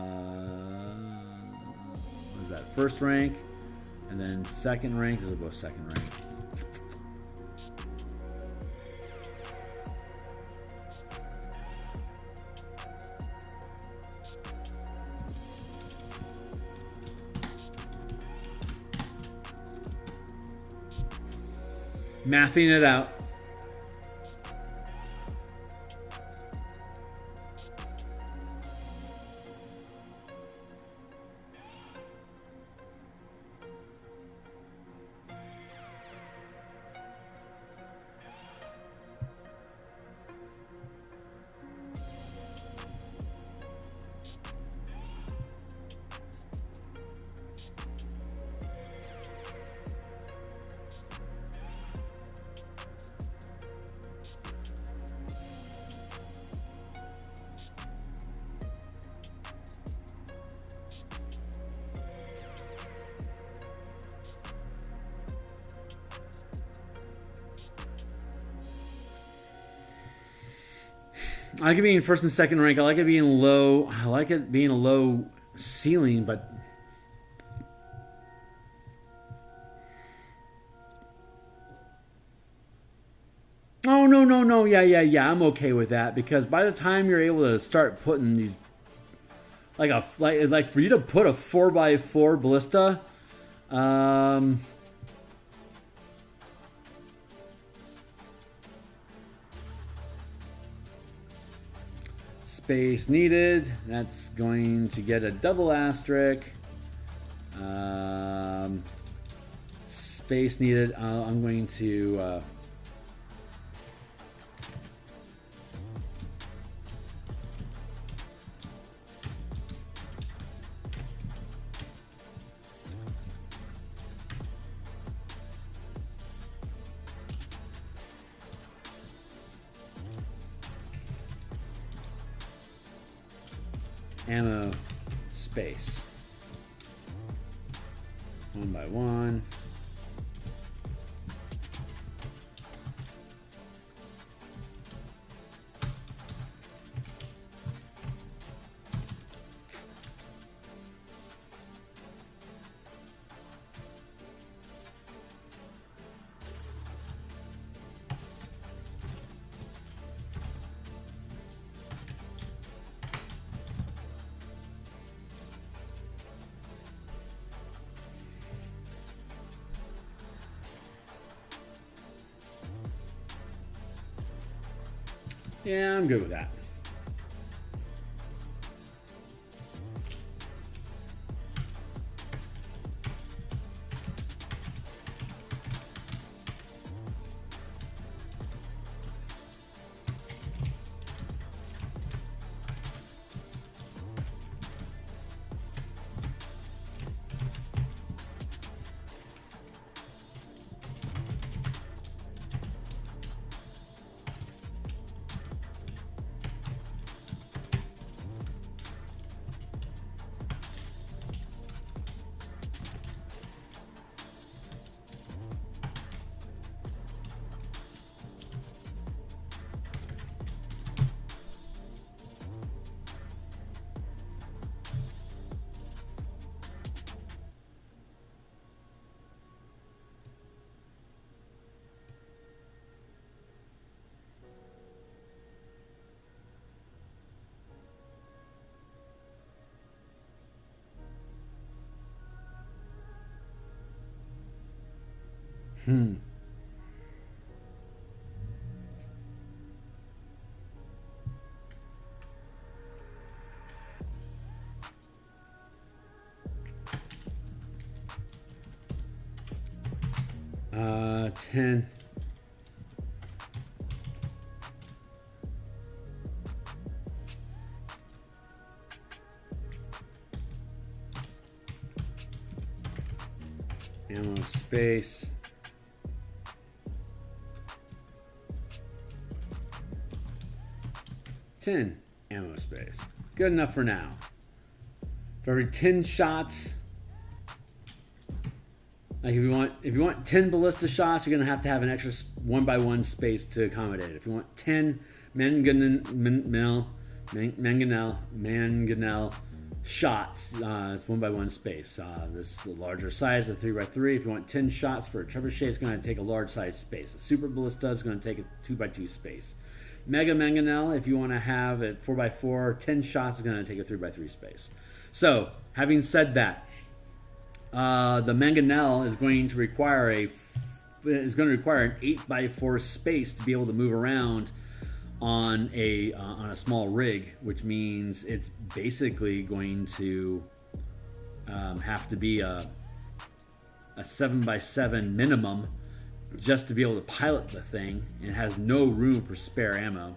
is that, 1st rank, and then 2nd rank. Those are both 2nd rank. Mathing it out. I like it being 1st and 2nd rank. I like it being low. I like it being a low ceiling, but oh no. Yeah. I'm okay with that, because by the time you're able to start putting these, like for you to put a 4x4 ballista, space needed. That's going to get a double asterisk. Space needed. I'm going to ammo space. 1 by 1. Yeah, I'm good with that. 10. Ammo space. 10 ammo space. Good enough for now. For every 10 shots, like if you want 10 ballista shots, you're gonna have to have an extra 1x1 space to accommodate it. If you want 10 mangonel shots, it's 1x1 space. This larger size, the 3x3. If you want 10 shots for a trebuchet, it's going to take a large size space. A super ballista is going to take a 2x2 space. Mega mangonel, if you want to have a 4x4, 10 shots is going to take a 3x3 space. So, having said that, the mangonel is going to require an 8x4 space to be able to move around on a small rig, which means it's basically going to have to be a 7x7 minimum just to be able to pilot the thing, and it has no room for spare ammo.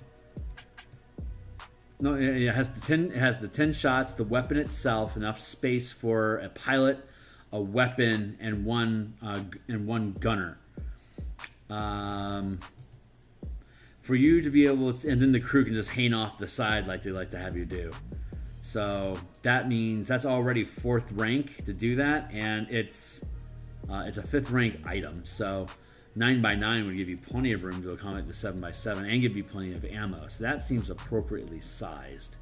No, it has the 10 shots, the weapon itself, enough space for a pilot, a weapon, and one gunner. For you to be able to, and then the crew can just hang off the side like they like to have you do. So that means that's already 4th rank to do that, and it's a 5th rank item. So 9x9 would give you plenty of room to accommodate the 7x7 and give you plenty of ammo. So that seems appropriately sized.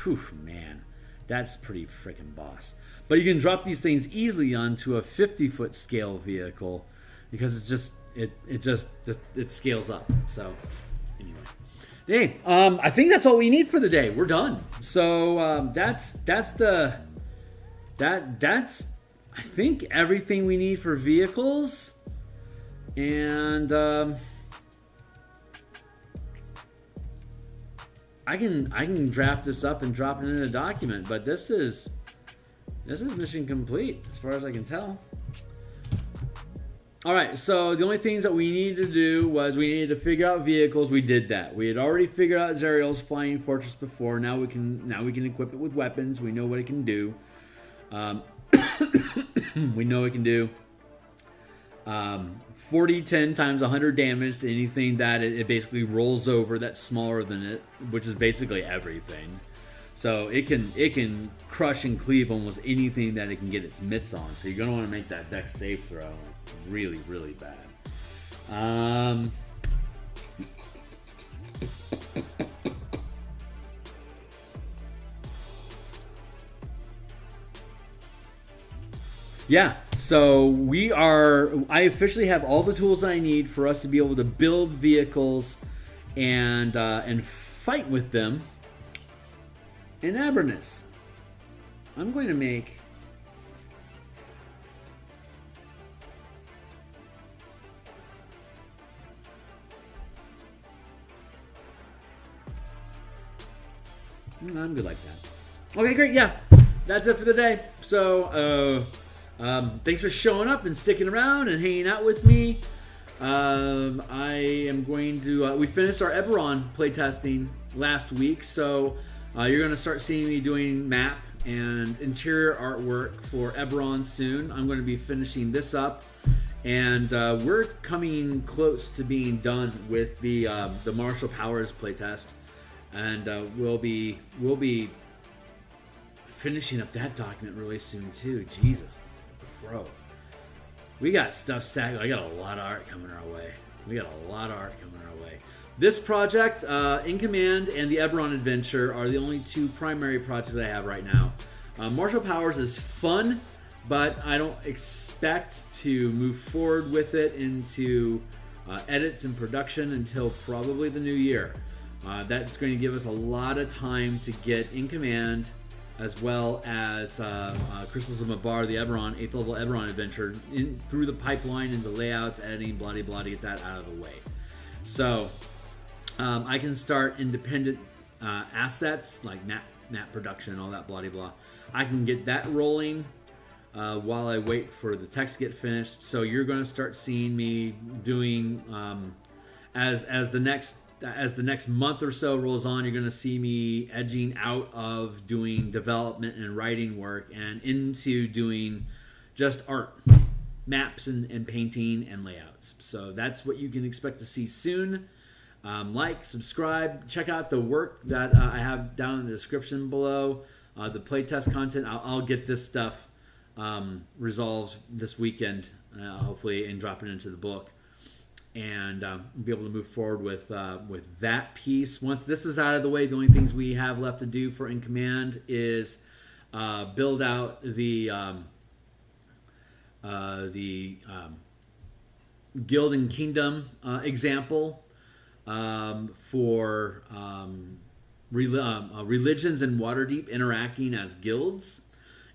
Whew, man, that's pretty freaking boss. But you can drop these things easily onto a 50-foot scale vehicle because it's just it scales up. So anyway, hey, I think that's all we need for the day. We're done. So that's I think everything we need for vehicles. And I can draft this up and drop it in a document, but this is mission complete as far as I can tell. All right, so the only things that we needed to do was we needed to figure out vehicles. We did that. We had already figured out Zariel's flying fortress before. Now we can equip it with weapons. We know what it can do. We know it can do 40, 10 times 100 damage to anything that it basically rolls over that's smaller than it, which is basically everything. So it can crush and cleave almost anything that it can get its mitts on. So you're going to want to make that dex save throw really, really bad. Yeah, so I officially have all the tools that I need for us to be able to build vehicles and fight with them in Avernus. I'm going to make I'm good like that. Okay, great. Yeah, that's it for the day. So, thanks for showing up and sticking around and hanging out with me. I am going to. We finished our Eberron playtesting last week, so you're going to start seeing me doing map and interior artwork for Eberron soon. I'm going to be finishing this up, and we're coming close to being done with the Martial Powers playtest, and we'll be finishing up that document really soon too. Jesus, bro, we got stuff stacked. I got a lot of art coming our way. This project, In Command, and the Eberron Adventure are the only two primary projects I have right now. Martial Powers is fun, but I don't expect to move forward with it into edits and production until probably the new year. That's going to give us a lot of time to get In Command as well as Crystals of Mabar, the Eberron, 8th level Eberron adventure, through the pipeline into layouts, editing, blah, blah, to get that out of the way. So I can start independent assets like map production and all that, blah, blah. I can get that rolling while I wait for the text to get finished. So you're going to start seeing me doing, as the next month or so rolls on, you're going to see me edging out of doing development and writing work and into doing just art, maps and painting and layouts. So that's what you can expect to see soon. Like, subscribe, check out the work that I have down in the description below. The playtest content, I'll get this stuff resolved this weekend, hopefully, and drop it into the book. And be able to move forward with that piece. Once this is out of the way, the only things we have left to do for In Command is build out the Guild and Kingdom example for religions in Waterdeep interacting as guilds,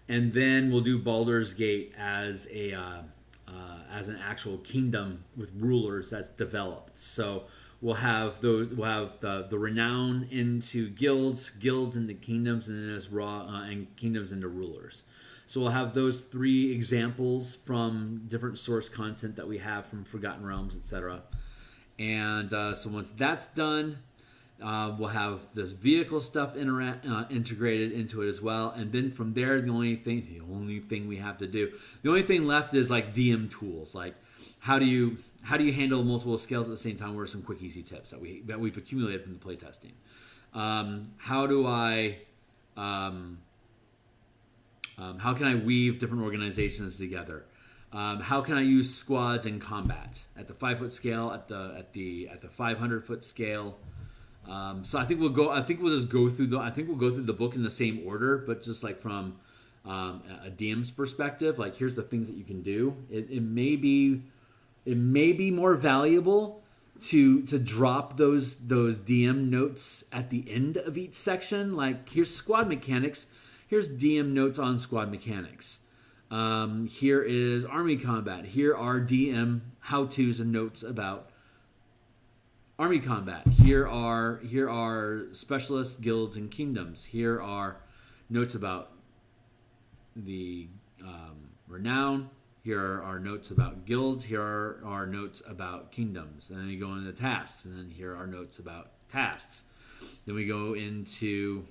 and then we'll do Baldur's Gate as an actual kingdom with rulers that's developed. So we'll have the renown into guilds into kingdoms, and then as and kingdoms into rulers. So we'll have those 3 examples from different source content that we have from Forgotten Realms, etc. And so once that's done, we'll have this vehicle stuff integrated into it as well. And then from there, the only thing we have to do, the only thing left is like DM tools. Like how do you handle multiple scales at the same time? What are some quick, easy tips that we've accumulated from the playtesting? How can I weave different organizations together? How can I use squads in combat at the 5-foot scale, at the 500-foot scale? So I think we'll just go through the book in the same order, but just like from a DM's perspective, like here's the things that you can do. It may be more valuable to drop those DM notes at the end of each section. Like here's squad mechanics. Here's DM notes on squad mechanics. Here is army combat. Here are DM how-tos and notes about army combat. Here are specialist guilds and kingdoms. Here are notes about the renown. Here are notes about guilds. Here are notes about kingdoms. And then you go into tasks. And then here are notes about tasks. Then we go into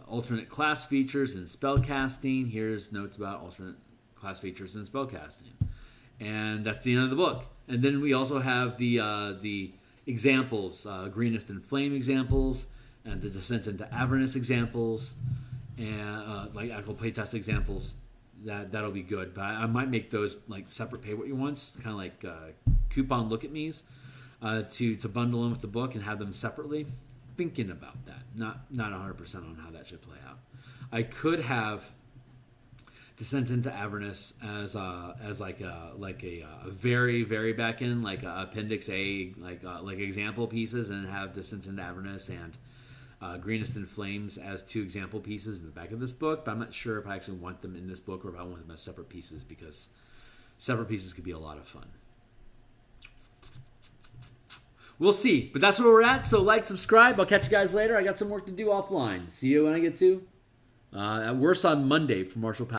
alternate class features and spellcasting. Here's notes about alternate class features and spellcasting. And that's the end of the book. And then we also have the examples, Greenest and Flame examples, and the Descent into Avernus examples, and like actual playtest examples. That'll be good. But I might make those like separate pay what you want, kind of like coupon look at me's, to bundle in with the book and have them separately. Thinking about that, not 100% on how that should play out. I could have Descent into Avernus as like a very, very back end, like Appendix A, like example pieces, and have Descent into Avernus and Greenest and Flames as 2 example pieces in the back of this book. But I'm not sure if I actually want them in this book or if I want them as separate pieces, because separate pieces could be a lot of fun. We'll see, but that's where we're at. So like, subscribe. I'll catch you guys later. I got some work to do offline. See you when I get to. At worst on Monday for Marshall Power.